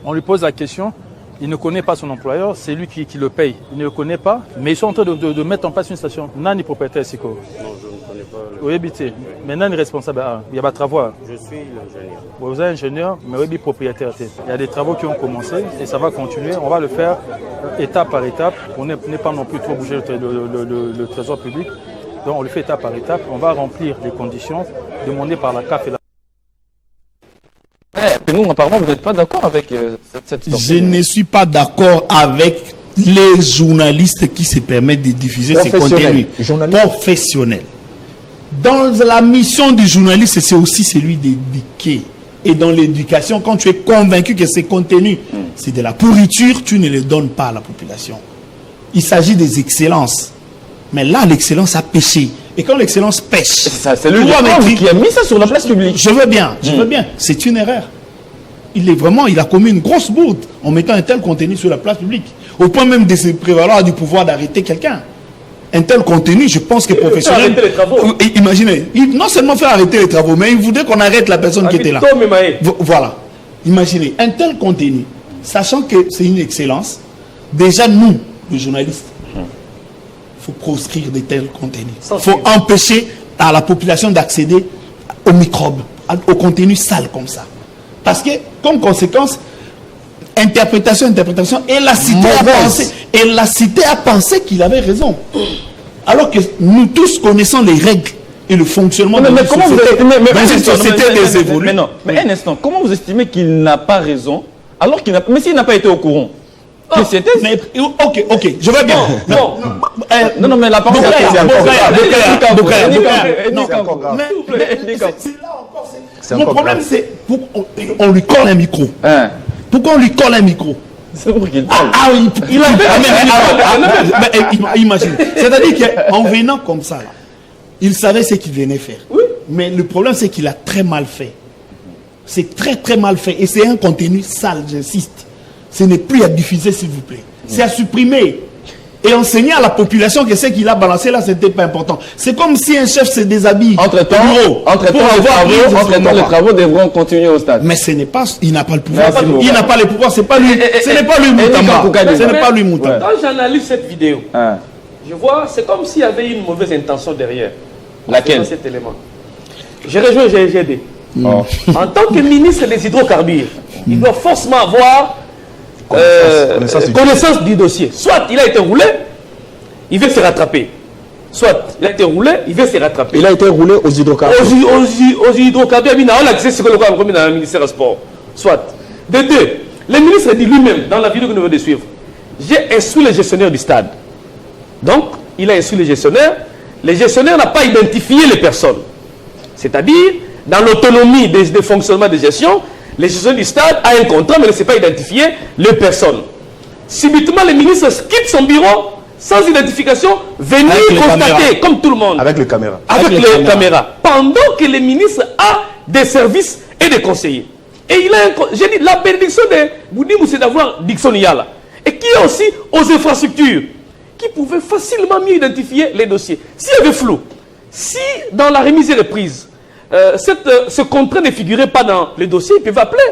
on lui pose la question, il ne connaît pas son employeur, c'est lui qui le paye. Il ne le connaît pas, mais ils sont en train de mettre en place une station. Nani propriétaire, Siko? Non, je ne connais pas. Oui, habité. Mais Nani responsable, il y a des travaux. Je suis l'ingénieur. Vous êtes ingénieur, mais oui, propriétaire. Il y a des travaux qui ont commencé et ça va continuer. On va le faire étape par étape. On n'est pas non plus trop bouger le trésor public. Donc on le fait étape par étape. On va remplir les conditions demandées par la CAF et la... Nous, apparemment, vous n'êtes pas d'accord avec cette histoire. Je ne suis pas d'accord avec les journalistes qui se permettent de diffuser ces contenus professionnels. Dans la mission du journaliste, c'est aussi celui d'éduquer. Et dans l'éducation, quand tu es convaincu que ces contenus, c'est de la pourriture, tu ne les donnes pas à la population. Il s'agit des excellences. Mais là, l'excellence a péché. Et quand l'excellence pêche... C'est lui qui a mis ça sur la place publique. Je veux bien. C'est une erreur. Il a commis une grosse bourde en mettant un tel contenu sur la place publique. Au point même de se prévaloir du pouvoir d'arrêter quelqu'un. Un tel contenu, je pense que professionnel... Arrêter les travaux. Imaginez, non seulement faire arrêter les travaux, mais il voudrait qu'on arrête la personne qui était là. Voilà. Imaginez, un tel contenu, sachant que c'est une excellence, déjà nous, les journalistes, il faut proscrire de tels contenus. Il faut empêcher à la population d'accéder aux microbes, au contenu sale comme ça. Parce que, comme conséquence, interprétation, et la cité a pensé qu'il avait raison. Alors que nous tous connaissons les règles et le fonctionnement de notre société désévolue. Mais un instant, comment vous estimez qu'il n'a pas raison alors qu'il n'a... Mais s'il n'a pas été au courant ok, je vais bien. Non, mais la parole c'est mon problème, c'est pourquoi on lui colle un micro. Pourquoi on lui colle un micro? C'est pour qu'il parle. Il avait... Imagine. C'est-à-dire qu'en venant comme ça, là, il savait ce qu'il venait faire. Oui. Mais le problème, c'est qu'il a très mal fait. C'est très, très mal fait. Et c'est un contenu sale, j'insiste. Ce n'est plus à diffuser, s'il vous plaît. C'est à supprimer. Et enseigner à la population que ce qu'il a balancé là, c'était pas important. C'est comme si un chef se déshabille. Entre-temps, les travaux devront continuer au stade. Mais ce n'est pas, il n'a pas le pouvoir. Il n'a pas le pouvoir. C'est pas lui. Ce n'est pas lui Moutamba. Ce n'est pas lui Moutamba. Quand j'analyse cette vidéo, je vois, c'est comme s'il y avait une mauvaise intention derrière. Laquelle? Cet élément. J'ai rejoint GGD. En tant que ministre des hydrocarbures, il doit forcément avoir connaissance du dossier. Soit il a été roulé, il veut se rattraper. Soit il a été roulé, il veut se rattraper. Il a été roulé aux hydrocarbures. Aux hydrocarbures, il a accès sur le programme dans le ministère des Sports. Soit. De deux, le ministre dit lui-même, dans la vidéo que nous venons de suivre, j'ai instruit le gestionnaire du stade. Donc, il a instruit le gestionnaire. Le gestionnaire n'a pas identifié les personnes. C'est-à-dire, dans l'autonomie des fonctionnements de gestion, le gestionnaire du stade a un contrat, mais ne sait pas identifier les personnes. Subitement, le ministre quitte son bureau sans identification, venir constater, comme tout le monde. Avec les caméras. Avec les caméras. Pendant que le ministre a des services et des conseillers. Et il a j'ai dit, la bénédiction de Boudimou, c'est d'avoir Dixon Yala. Et qui est aussi aux infrastructures, qui pouvaient facilement mieux identifier les dossiers. S'il y avait flou, si dans la remise et reprise, ce contrat ne figurait pas dans les dossiers, ils peuvent appeler.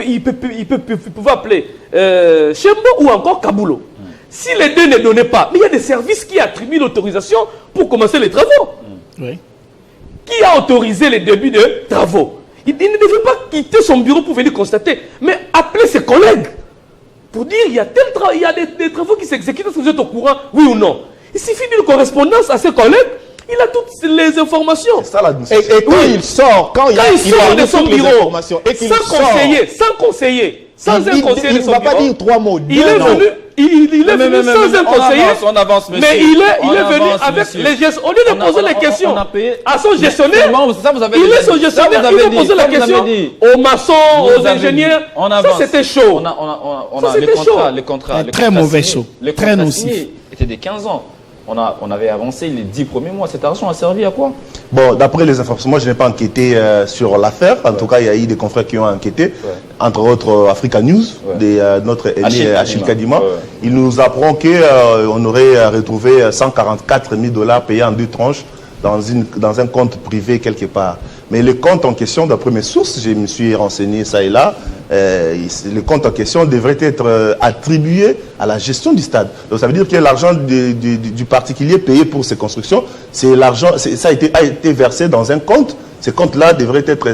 Ils peuvent appeler Chembo ou encore Kabulo. Si les deux ne donnaient pas, mais il y a des services qui attribuent l'autorisation pour commencer les travaux. Oui. Qui a autorisé le début de travaux? Il ne devait pas quitter son bureau pour venir constater, mais appeler ses collègues pour dire il y a des travaux qui s'exécutent, est-ce que vous êtes au courant, oui ou non? Il suffit d'une correspondance à ses collègues, il a toutes les informations. Ça, et quand il sort, quand il sort de son bureau, sans conseiller, sans un conseiller de son bureau, il ne va pas dire trois mots. Il est venu, il est venu sans un conseiller, on avance, monsieur. mais il est venu avec les gestions. Au lieu de poser les questions à son gestionnaire, il est son gestionnaire, il a posé la question aux maçons, aux ingénieurs. Ça, c'était chaud. On a les contrats. Très mauvais chaud. Très nocif. C'était des 15 ans. On avait avancé les 10 premiers mois. Cet argent a servi à quoi? Bon, d'après les informations, moi je n'ai pas enquêté sur l'affaire. En tout cas, il y a eu des confrères qui ont enquêté, entre autres Africa News, notre aîné Achille Kadima. Il nous apprend qu'on aurait retrouvé 144 000 $ payés en 2 tranches dans un compte privé quelque part. Mais le compte en question, d'après mes sources, je me suis renseigné ça et là, le compte en question devrait être attribué à la gestion du stade. Donc ça veut dire que l'argent du particulier payé pour ces constructions, c'est l'argent, ça a été versé dans un compte. Ces comptes-là devraient être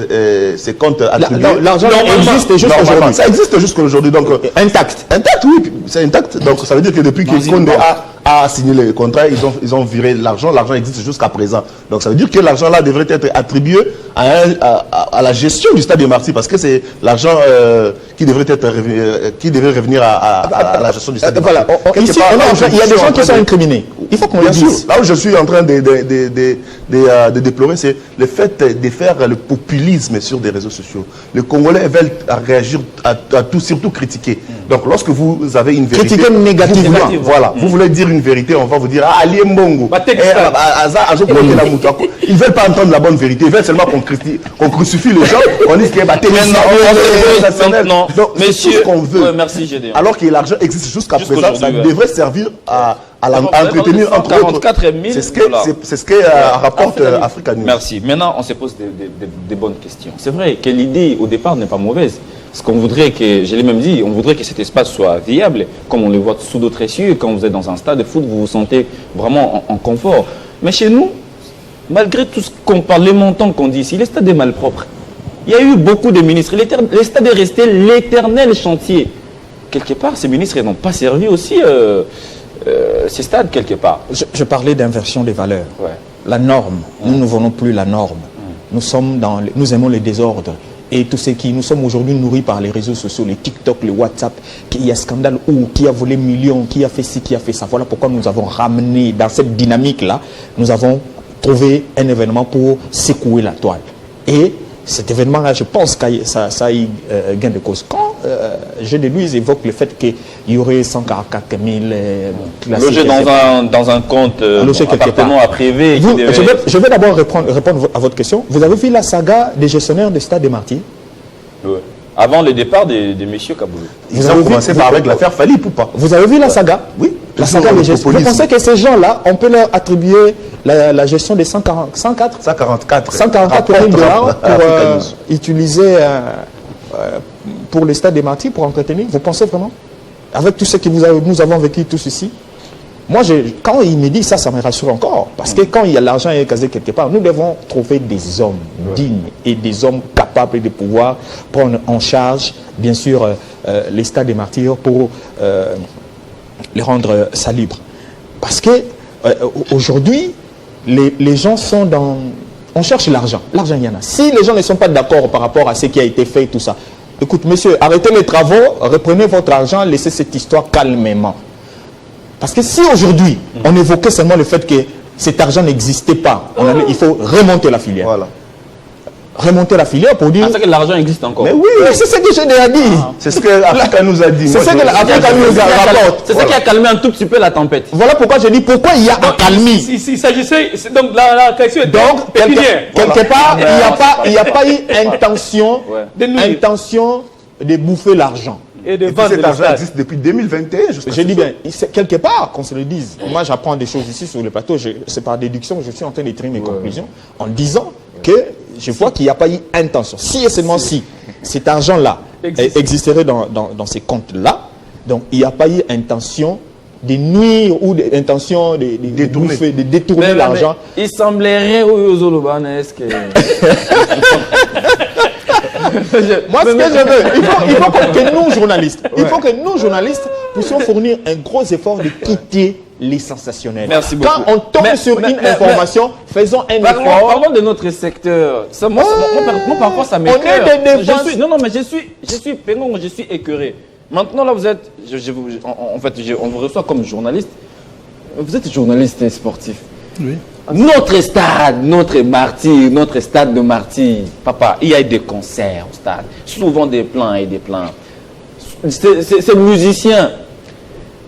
ces comptes attribués. L'argent existe jusqu'aujourd'hui. Ça existe jusqu'aujourd'hui. Donc intact. Intact, oui, c'est intact. Donc ça veut dire que depuis que Condé a signé le contrat, ils ont viré l'argent. L'argent existe jusqu'à présent. Donc ça veut dire que l'argent-là devrait être attribué à la gestion du stade de Marseille, parce que c'est l'argent qui devrait revenir à la gestion du stade de Marseille. Voilà. Ici, il y a des gens qui sont incriminés. Il faut qu'on le Bien sûr, dise. là où je suis en train de déplorer, c'est le fait de faire le populisme sur des réseaux sociaux. Les Congolais veulent réagir à tout, surtout critiquer. Donc lorsque vous avez une vérité... Critiquer négativement. Voilà, vous voulez dire une vérité, on va vous dire, ah, Ali Mbongo. Ils ne veulent pas entendre la bonne vérité, ils veulent seulement qu'on crucifie les gens, on dit que Maintenant, donc, messieurs, c'est tout ce qu'on veut. ouais, merci Gédéon. Alors que l'argent existe jusqu'à présent, ça aujourd'hui, ouais. devrait servir à entretenir entre 144 autres. 000 C'est ce que rapporte Africa News. Merci. Maintenant, on se pose des bonnes questions. C'est vrai que l'idée, au départ, n'est pas mauvaise. Ce qu'on voudrait que, je l'ai même dit, on voudrait que cet espace soit viable, comme on le voit sous d'autres essieux. Quand vous êtes dans un stade de foot, vous vous sentez vraiment en confort. Mais chez nous, malgré tout ce qu'on parle, les montants qu'on dit ici, le stade est malpropre. Il y a eu beaucoup de ministres. Le stade est resté l'éternel chantier. Quelque part, ces ministres n'ont pas servi aussi ces stades, quelque part. Je parlais d'inversion des valeurs. Ouais. La norme, nous ne voulons plus la norme. Nous aimons le désordre. Et tout ce qui nous sommes aujourd'hui nourris par les réseaux sociaux, les TikTok, les WhatsApp, qu'il y a scandale ou qui a volé millions, qui a fait ci, qui a fait ça. Voilà pourquoi nous avons ramené dans cette dynamique-là, nous avons trouvé un événement pour secouer la toile. Et cet événement-là, je pense que ça a eu gain de cause. Quand Gédéon évoque le fait qu'il y aurait 144 000 logés dans un compte appartenant à privé. Je vais d'abord répondre à votre question. Vous avez vu la saga des gestionnaires des stades des Martyrs? Ouais. Avant le départ des messieurs Kaboulou. Ils ont commencé par avec l'affaire Fali Poupa. Vous avez vu la saga? Oui. La saga des gestionnaires. Vous pensez que ces gens-là, on peut leur attribuer la gestion des 144 000 $ pour utiliser pour les stades des Martyrs, pour entretenir? Vous pensez vraiment? Avec tout ce que nous avons vécu tous ici? Moi, quand il me dit ça, ça me rassure encore. Parce que quand il y a l'argent est casé quelque part, nous devons trouver des hommes dignes et des hommes capables de pouvoir prendre en charge, bien sûr, les stades des Martyrs pour les rendre salubres. Parce que aujourd'hui, les gens sont dans... On cherche l'argent. L'argent, il y en a. Si les gens ne sont pas d'accord par rapport à ce qui a été fait, tout ça, écoute, monsieur, arrêtez les travaux, reprenez votre argent, laissez cette histoire calmement. Parce que si aujourd'hui, on évoquait seulement le fait que cet argent n'existait pas, il faut remonter la filière. Voilà. Remonter la filière pour dire... C'est que l'argent existe encore. Mais oui, c'est ce que j'ai déjà dit. C'est ce que l'Africa nous a dit. C'est ce que l'Africa nous rapporte. C'est ce qui a calmé un tout petit peu la tempête. Voilà pourquoi je dis pourquoi il y a accalmie. S'il s'agissait, donc la question est donc quelque part, il n'y a pas eu intention de bouffer l'argent. Et de vendre cet argent existe depuis 2021. Je dis bien, quelque part, qu'on se le dise. Moi, j'apprends des choses ici sur le plateau. C'est par déduction que je suis en train de tirer mes conclusions en disant que je vois qu'il n'y a pas eu intention. Si et seulement si cet argent-là existerait dans ces comptes-là, donc il n'y a pas eu intention de nuire ou intention de détourner l'argent. Il semblerait aux Zolobanesque. Moi, ce que je veux, il faut que nous, journalistes, puissions fournir un gros effort de quitter les sensationnels. Merci beaucoup. Quand on tombe sur une information, faisons un effort. Parlons de notre secteur. Moi, parfois, ça m'écoeure. Je suis écœuré. Maintenant, là, vous êtes... en fait, on vous reçoit comme journaliste. Vous êtes journaliste sportif. Oui. Notre stade, notre stade de Martyrs, papa, il y a des concerts au stade, souvent des plans et des plans. Ces musiciens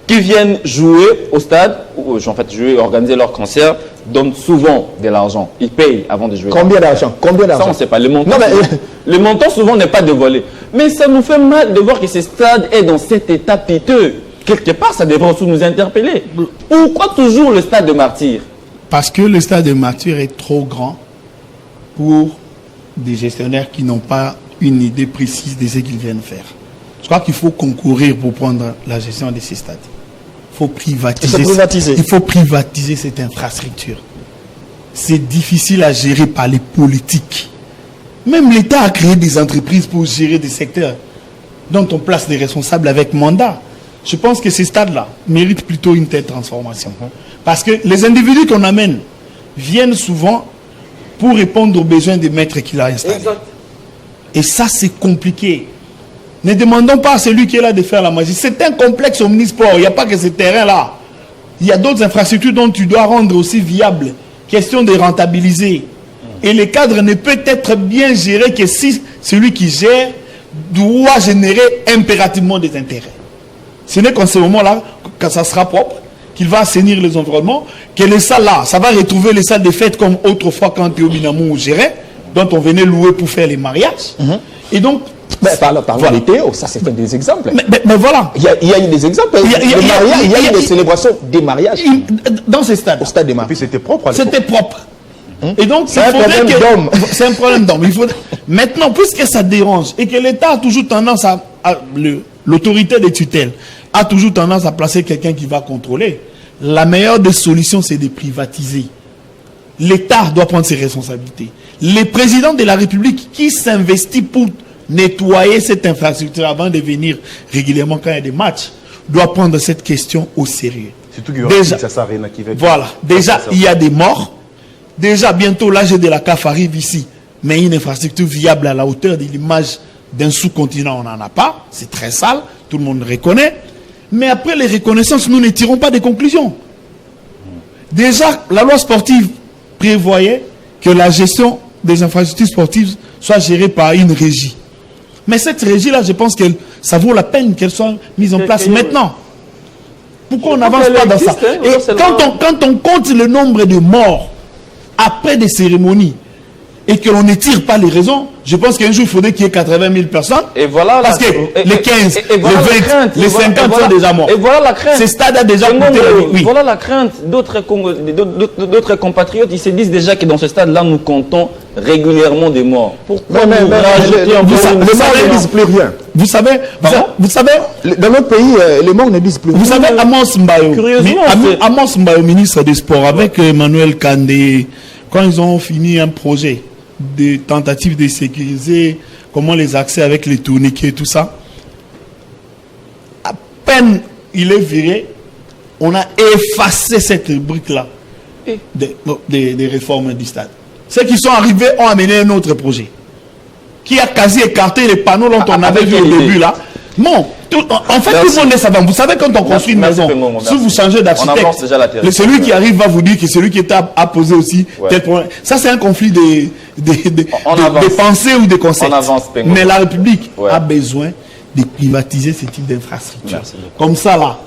qui viennent jouer au stade, ou en fait organiser leurs concerts, donnent souvent de l'argent. Ils payent avant de jouer. Combien d'argent? Ça, on ne sait pas. Le montant souvent n'est pas dévoilé. Mais ça nous fait mal de voir que ce stade est dans cet état piteux. Quelque part, ça devrait aussi nous interpeller. Pourquoi toujours le stade de Martyrs? Parce que le stade de Martyrs est trop grand pour des gestionnaires qui n'ont pas une idée précise de ce qu'ils viennent faire. Je crois qu'il faut concourir pour prendre la gestion de ces stades. Il faut privatiser. Il faut privatiser cette infrastructure. C'est difficile à gérer par les politiques. Même l'État a créé des entreprises pour gérer des secteurs dont on place des responsables avec mandat. Je pense que ces stades-là méritent plutôt une telle transformation. Parce que les individus qu'on amène viennent souvent pour répondre aux besoins des maîtres qu'il a installés. Exact. Et ça, c'est compliqué. Ne demandons pas à celui qui est là de faire la magie. C'est un complexe omnisport. Il n'y a pas que ce terrain-là. il y a d'autres infrastructures dont tu dois rendre aussi viables. Question de rentabiliser. Et le cadre ne peut être bien géré que si celui qui gère doit générer impérativement des intérêts. Ce n'est qu'en ce moment-là, quand ça sera propre, qu'il va assainir les environnements, que les salles là, ça va retrouver les salles de fête comme autrefois quand Théo Binamou gérait, dont on venait louer pour faire les mariages. Et donc, Parlons voilà. de Théo, ça c'est des exemples. Mais voilà. Il y a eu des exemples. Il y a eu des célébrations des mariages Dans ces stades. au stade des Et mariages. puis c'était propre à l'époque. C'était propre. Et donc, C'est un problème d'homme. C'est un problème d'homme. Maintenant, puisque ça dérange et que l'État a toujours tendance l'autorité des tutelles a toujours tendance à placer quelqu'un qui va contrôler, la meilleure des solutions, c'est de privatiser. L'État doit prendre ses responsabilités. Le président de la République qui s'investit pour nettoyer cette infrastructure avant de venir régulièrement quand il y a des matchs, doit prendre cette question au sérieux. Surtout qu'il y aura Déjà, Kinshasa Arena qui va être... voilà. Déjà, il y a des morts. Déjà, bientôt, l'âge de la CAF arrive ici. Mais une infrastructure viable à la hauteur de l'image d'un sous-continent, on n'en a pas. C'est très sale. Tout le monde le reconnaît. Mais après les reconnaissances, nous ne tirons pas de conclusions. Déjà, la loi sportive prévoyait que la gestion des infrastructures sportives soit gérée par une régie. Mais cette régie-là, je pense que ça vaut la peine qu'elle soit mise en place maintenant. Pourquoi on n'avance pas dans ça? Et quand on compte le nombre de morts après des cérémonies et que l'on ne tire pas les raisons, je pense qu'un jour il faudrait qu'il y ait 80 000 personnes. Et voilà parce que les 15, les 20, les 50 sont déjà morts. Et voilà la crainte. Ce stade a déjà coûté la vie. Oui. Voilà la crainte. D'autres compatriotes, ils se disent déjà que dans ce stade-là, nous comptons régulièrement des morts. Pourquoi Les morts ne disent plus rien. Vous savez, Dans notre pays, les morts ne disent plus rien. vous savez, Amos Mbayo, Curieusement, Amos Mbayo, ministre des Sports, avec Emmanuel Kandé, quand ils ont fini un projet de tentative de sécuriser comment les accès avec les tourniquets et tout ça, à peine il est viré, on a effacé cette rubrique-là des réformes du stade. Ceux qui sont arrivés ont amené un autre projet qui a quasi écarté les panneaux dont on avait vu au début là. Non, en fait, tout le monde est savant. Vous savez, quand on construit une maison, si vous changez d'architecte, celui qui arrive va vous dire que celui qui est à poser aussi tel problème. Ça, c'est un conflit de pensée ou de concepts. Mais la République a besoin de privatiser ce type d'infrastructure. Comme ça, là,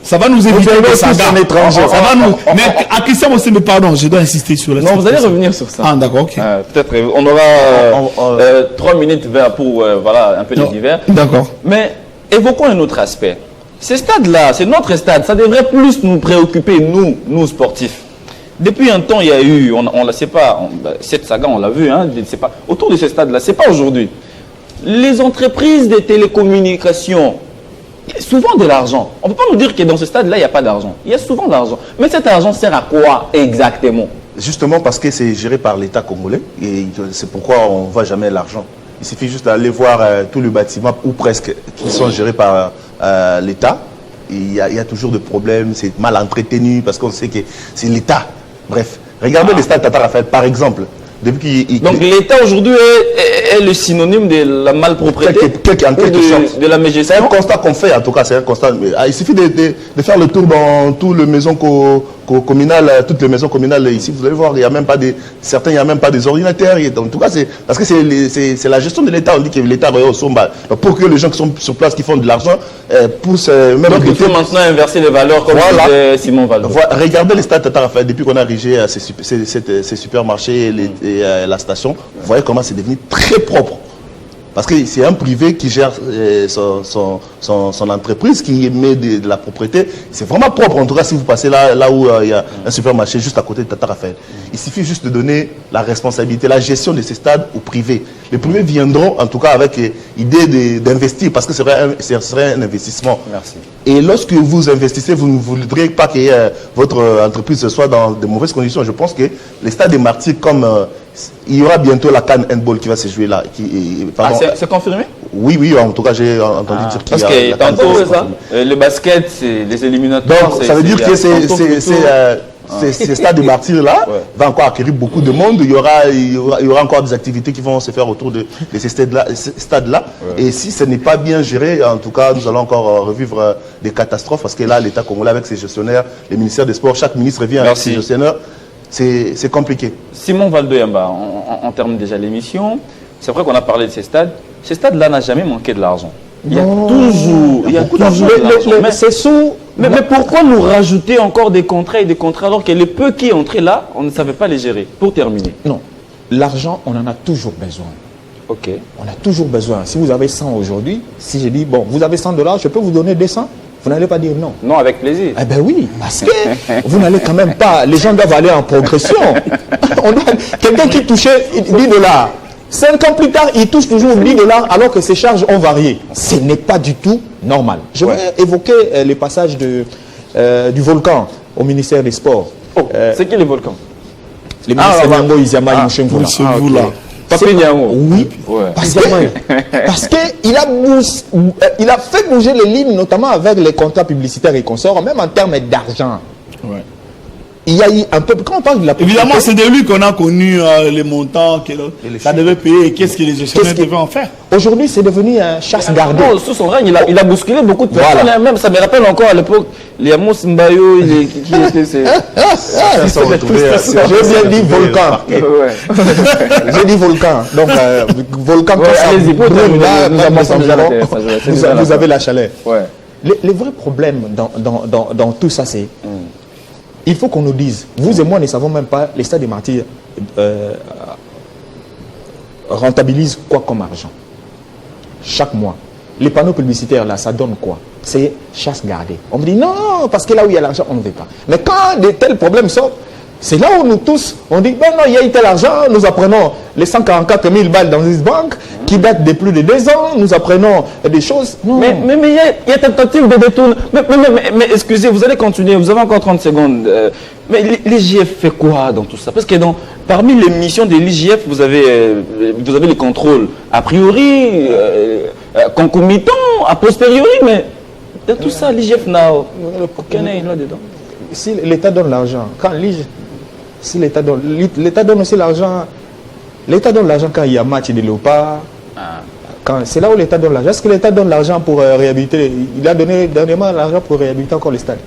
ça va nous éviter de étranger. Ça va nous. Mais à Christian aussi, mais pardon, je dois insister sur la. Non, vous allez revenir sur ça. Ah, d'accord, ok. Peut-être, on aura 3 minutes pour voilà, un peu de divers. D'accord. Mais évoquons un autre aspect. Ce stade-là, c'est notre stade, ça devrait plus nous préoccuper, nous sportifs. Depuis un temps, il y a eu, on ne sait pas, cette saga, on l'a vu, hein, c'est pas, autour de ce stade-là, c'est pas aujourd'hui. Les entreprises de télécommunications, il y a souvent de l'argent. On ne peut pas nous dire que dans ce stade-là, il n'y a pas d'argent. Il y a souvent de l'argent. Mais cet argent sert à quoi exactement? Justement parce que c'est géré par l'État congolais et c'est pourquoi on ne voit jamais l'argent. Il suffit juste d'aller voir tous les bâtiments, ou presque, qui sont gérés par l'État. Il y a toujours des problèmes, c'est mal entretenu parce qu'on sait que c'est l'État. Bref, regardez les stades Tata Raphaël, par exemple. Donc l'État aujourd'hui est le synonyme de la malpropreté de la mégestion. C'est un constat qu'on fait, en tout cas, c'est un constat. Il suffit de faire le tour dans toutes les maisons communales, toutes les maisons communales ici, vous allez voir, il n'y a même pas certains, il n'y a même pas des ordinateurs. En tout cas, c'est parce que c'est la gestion de l'État. On dit que l'État est au somba. Pour que les gens qui sont sur place, qui font de l'argent, poussent même. Donc il faut maintenant inverser les valeurs comme disait Simon Valdo. Regardez les stades Tata Raphaël, depuis qu'on a érigé ces supermarchés et la station, vous voyez comment c'est devenu très propre. Parce que c'est un privé qui gère son entreprise, qui met de la propriété. C'est vraiment propre. En tout cas, si vous passez là où il y a un supermarché juste à côté de Tata Raphaël. Il suffit juste de donner la responsabilité, la gestion de ces stades aux privés. Les privés viendront, en tout cas, avec l'idée d'investir, parce que ce serait un investissement. Merci. Et lorsque vous investissez, vous ne voudrez pas que votre entreprise soit dans de mauvaises conditions. Je pense que les stades des martyrs, comme il y aura bientôt la CAN Handball qui va se jouer là. C'est confirmé? Oui, en tout cas, j'ai entendu dire qu'il y a. Parce que tantôt, le basket, c'est les éliminatoires. Donc, ça veut dire que ce stade de martyrs-là va encore acquérir beaucoup de monde. Il y aura encore des activités qui vont se faire autour de ces stades-là. Et si ce n'est pas bien géré, en tout cas, nous allons encore revivre des catastrophes parce que là, l'État congolais avec ses gestionnaires, les ministères des Sports, chaque ministre vient avec ses gestionnaires. C'est compliqué. Simon Valdoyamba, on termine déjà l'émission. C'est vrai qu'on a parlé de ces stades. Ces stades-là n'ont jamais manqué de l'argent. Il y a toujours de l'argent. Mais pourquoi nous rajouter encore des contrats et des contrats alors que les peu qui entraient là, on ne savait pas les gérer? Pour terminer. Non, l'argent, on en a toujours besoin. Ok. On a toujours besoin. Si vous avez 100 aujourd'hui, si je dis, bon, vous avez $100, je peux vous donner 200? Vous n'allez pas dire non. Non, avec plaisir. Eh bien oui, parce que vous n'allez quand même pas... Les gens doivent aller en progression. Quelqu'un qui touchait $10, 5 ans plus tard, il touche toujours $10 alors que ses charges ont varié. Ce n'est pas du tout normal. Je vais évoquer les passages du volcan au ministère des Sports. C'est qui les volcans? Les ministres Nyango, Iziama, Mouchengula. Oui, parce qu'il a fait bouger les lignes, notamment avec les contrats publicitaires et consorts, même en termes d'argent. Ouais. Il y a eu un peu... Quand on parle de la... Évidemment, c'est de lui qu'on a connu les montants que ça devait payer et qu'est-ce que les gestionnaires devaient en faire. Aujourd'hui, c'est devenu un chasse gardée. Sous son règne, il a bousculé beaucoup de personnes. Voilà. Même, ça me rappelle encore à l'époque, les Amos Mbayo, qui étaient ces... J'ai bien dit volcan. J'ai dit volcan. Donc, volcan, vous avez la chaleur. Les vrais problèmes dans tout ça, c'est... Il faut qu'on nous dise, vous et moi ne savons même pas, les stades des martyrs rentabilisent quoi comme argent chaque mois. Les panneaux publicitaires là, ça donne quoi? C'est chasse gardée. On me dit non, parce que là où il y a l'argent, on ne veut pas. Mais quand de tels problèmes sortent, c'est là où nous tous, on dit, ben non, il y a eu tel argent, nous apprenons les 144 000 balles dans une banque qui date de plus de 2 ans, nous apprenons des choses. Non. Mais il y a tentative de détourner. Mais excusez, vous allez continuer, vous avez encore 30 secondes. Mais l'IGF fait quoi dans tout ça? Parce que parmi les missions de l'IGF, vous avez les contrôles a priori, concomitants, a posteriori, mais dans tout ça, l'IGF n'a aucun œil là-dedans. Si l'État donne l'argent, si l'État donne aussi l'argent, l'État donne l'argent quand il y a match de léopard. C'est là où l'État donne l'argent. Est-ce que l'État donne l'argent pour réhabiliter? Il a donné dernièrement l'argent pour réhabiliter encore les stades.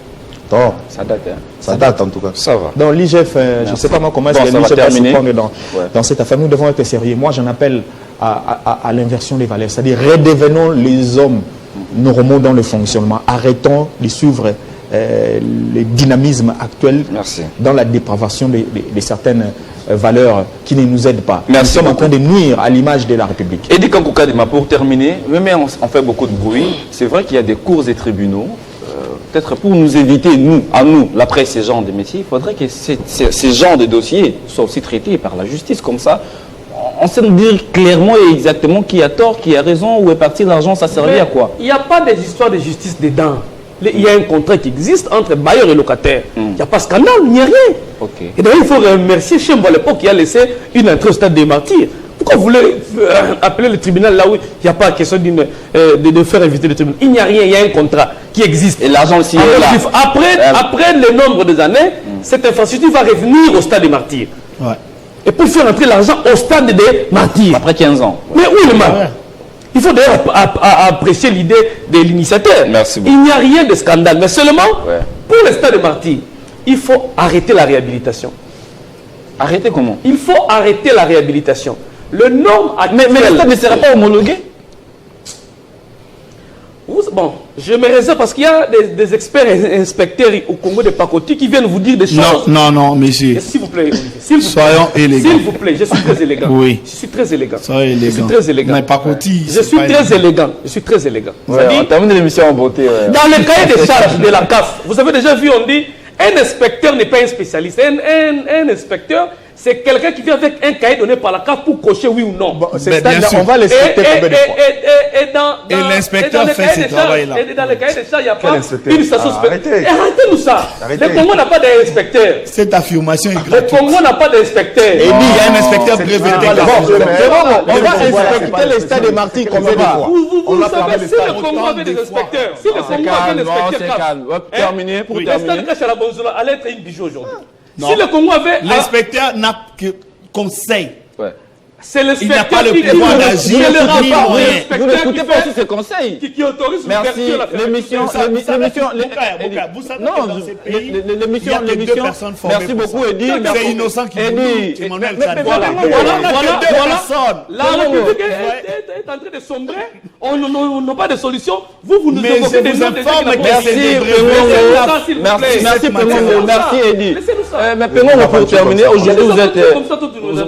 Non, ça date. Hein. Ça date en tout cas. Ça va. Dans l'IGF, je ne sais pas moi comment est-ce que l'IGF va se prendre dans cette affaire. Nous devons être sérieux. Moi, j'en appelle à l'inversion des valeurs. C'est-à-dire, redevenons les hommes normaux dans le fonctionnement. Arrêtons de suivre le dynamisme actuel dans la dépravation de certaines valeurs qui ne nous aident pas. Nous sommes en train de nuire à l'image de la République. Edi Kankukadima, pour terminer, même on fait beaucoup de bruit, c'est vrai qu'il y a des cours et tribunaux. Peut-être pour nous éviter, à nous, la presse, ces genres de métiers, il faudrait que ces genres de dossiers soient aussi traités par la justice. Comme ça, on sait nous dire clairement et exactement qui a tort, qui a raison, où est parti l'argent, ça servait à quoi. Il n'y a pas des histoires de justice dedans. Il y a un contrat qui existe entre bailleur et locataire. Il n'y a pas de scandale, il n'y a rien. Et d'ailleurs, il faut remercier Chembo à l'époque qui a laissé une entrée au stade des martyrs. Pourquoi vous voulez appeler le tribunal là où il n'y a pas question de faire éviter le tribunal? Il n'y a rien, il y a un contrat qui existe. Et l'argent aussi est là. Après le nombre des années, cette infrastructure va revenir au stade des martyrs. Et pour faire entrer l'argent au stade des martyrs. Après 15 ans. Mais oui, le mal. Il faut d'ailleurs apprécier l'idée de l'initiateur. Merci beaucoup. Il n'y a rien de scandale. Mais seulement, pour le stade de martyrs, il faut arrêter la réhabilitation. Arrêter comment? Il faut arrêter la réhabilitation. Le nom mais le stade ne sera pas homologué? Bon, je me réserve parce qu'il y a des experts et inspecteurs au Congo de Pakoti qui viennent vous dire des choses. Non, monsieur. S'il vous plaît, soyons élégants. S'il vous plaît, je suis très élégant. Oui. Je suis très élégant. Soyez élégant. Je suis très élégant. Mais Pakoti, je suis très élégant. Je suis très élégant. On termine l'émission en beauté. Dans le cahier des charges de la CAF, vous avez déjà vu, on dit un inspecteur n'est pas un spécialiste. Un inspecteur c'est quelqu'un qui vient avec un cahier donné par la CAF pour cocher oui ou non. Bon, Ben, c'est bien sûr. on va les citer combien de fois? Et l'inspecteur fait ce travail-là. Et dans le cahier des charges, il n'y a pas Quel inspecteur? une station Arrêtez. spéciale. Arrêtez-nous ça. Arrêtez. Le Congo n'a pas d'inspecteur. Cette affirmation est Le gratuite. Congo n'a pas d'inspecteur. Et dit, il y a un inspecteur breveté. Bon, on va inspecter les stades de Martinique combien de fois? Vous savez, si le Congo avait des inspecteurs, si le Congo avait des c'est inspecteurs, calme. Hop, terminé, pour le terminer. stade Cache à la Bonzola allait être une bijou aujourd'hui. Non. Si le Congo avait... L'inspecteur n'a que conseil. Ouais. C'est Il n'a l'inspecteur pas le qui pouvoir dit- d'agir, c'est le ni rapport rien. de Vous l'inspecteur n'écoutez qui pas fait- aussi ses conseils. qui autorise Merci. l'ouverture de la L'émission, l'émission, Vous savez non, que dans ces pays, l'émission, il y a que deux personnes formées merci pour beaucoup, ça. Eddie. C'est innocent qui Eddie. dit Emmanuel Mais Khan. voilà, On a que deux personnes. La République est en train de sombrer. On n'a pas de solution. Vous nous Mais évoquez je des vous noms de gens informe qui que n'ont pas- c'est des Pengongo. Laissez-nous ça, s'il vous Merci, plaît. merci Pengongo, merci Eddie. Laissez-nous ça. Mais Pengongo, pour terminer, aujourd'hui vous êtes, Comme ça, toi, tu nous as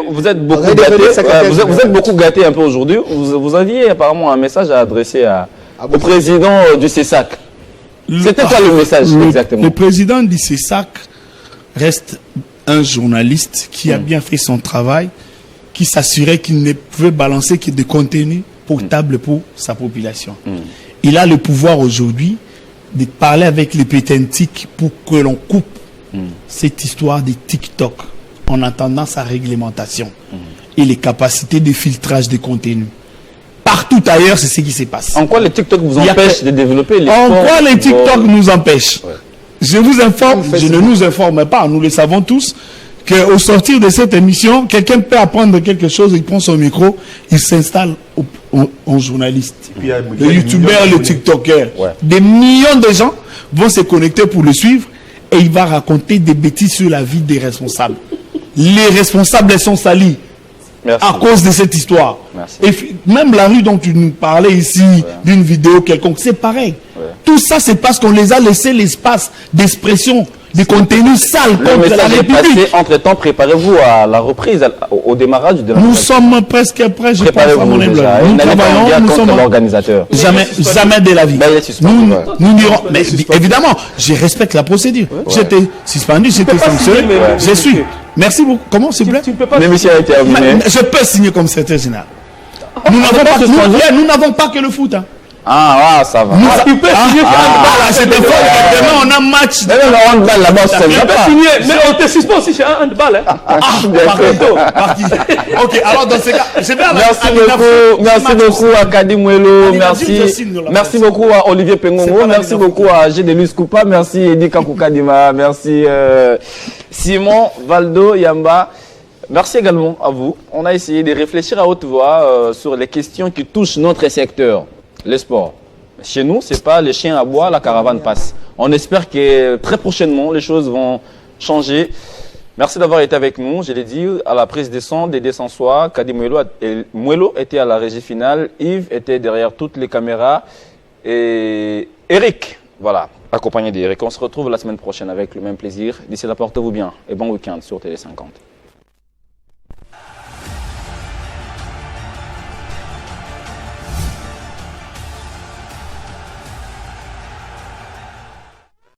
vous êtes beaucoup Redéfinir gâté. secrétaire Vous êtes beaucoup gâté un peu aujourd'hui. Vous aviez apparemment un message à adresser au président du CESAC. C'était quoi le message exactement? Le président du CESAC reste un journaliste qui a bien fait son travail, qui s'assurait qu'il ne pouvait balancer que des contenus potables pour sa population. Il a le pouvoir aujourd'hui de parler avec les pétentiques pour que l'on coupe cette histoire de TikTok en attendant sa réglementation et les capacités de filtrage des contenus. Partout ailleurs, c'est ce qui se passe. En quoi les TikTok vous Il y a empêchent que- de développer les En sports, quoi les TikTok football? nous empêchent? Je vous informe, je ne nous informe pas, nous le savons tous, qu'au sortir de cette émission, quelqu'un peut apprendre quelque chose, il prend son micro, il s'installe en journaliste. Puis il y a- Le youtubeur, le tiktoker. Ouais. Des millions de gens vont se connecter pour le suivre et il va raconter des bêtises sur la vie des responsables. Les responsables sont salis Merci. à cause de cette histoire. Merci. Et même la rue dont tu nous parlais ici, d'une vidéo quelconque, c'est pareil. Tout ça, c'est parce qu'on les a laissé l'espace d'expression, des contenus sales Le contre la message est passé. République. Entre-temps, préparez-vous à la reprise, au démarrage de la Nous reprise. sommes presque prêts, je pense, à Préparez-vous mon humble déjà. avis. Nous N'allez pas en travaillons, dire nous contre sommes... l'organisateur. Jamais, jamais de la vie. Ben, il est suspendu, Nous, ouais. nous n'irons. Mais évidemment, je respecte la procédure. J'étais suspendu, j'étais pas sanctionné. signer, mais- Je suis. Merci beaucoup. Comment, s'il vous plaît? Tu ne peux pas... L'émission a été terminée. Je peux signer comme secrétaire général. Nous n'avons pas, nous n'avons pas que le foot. Hein. Ah, ça va. Tu peux signer sur un Voilà, c'est des fois, demain on a match. Mais même le handball là-bas, ça ne Tu va peux pas. signer, mais on te suspend aussi chez un handball. Hein. Par contre, par qui? Ok, alors dans ces cas, c'est bien. Merci beaucoup à Kadi Mouelo, Alina, merci. je signe dans la Merci presse. beaucoup à Olivier C'est Pengongo, pas merci Alina. beaucoup à Gédélus Koupa, merci Eddie Kakoukadima, merci Simon Valdo Yamba. Merci également à vous. On a essayé de réfléchir à haute voix sur les questions qui touchent notre secteur, le sport. Chez nous, c'est pas les chiens à bois, la caravane passe. On espère que très prochainement, les choses vont changer. Merci d'avoir été avec nous. Je l'ai dit, à la prise des sons, des Descensois, Kadi Mouelo était à la régie finale, Yves était derrière toutes les caméras et Eric, voilà, accompagné d'Eric. On se retrouve la semaine prochaine avec le même plaisir. D'ici là, portez-vous bien et bon week-end sur Télé 50.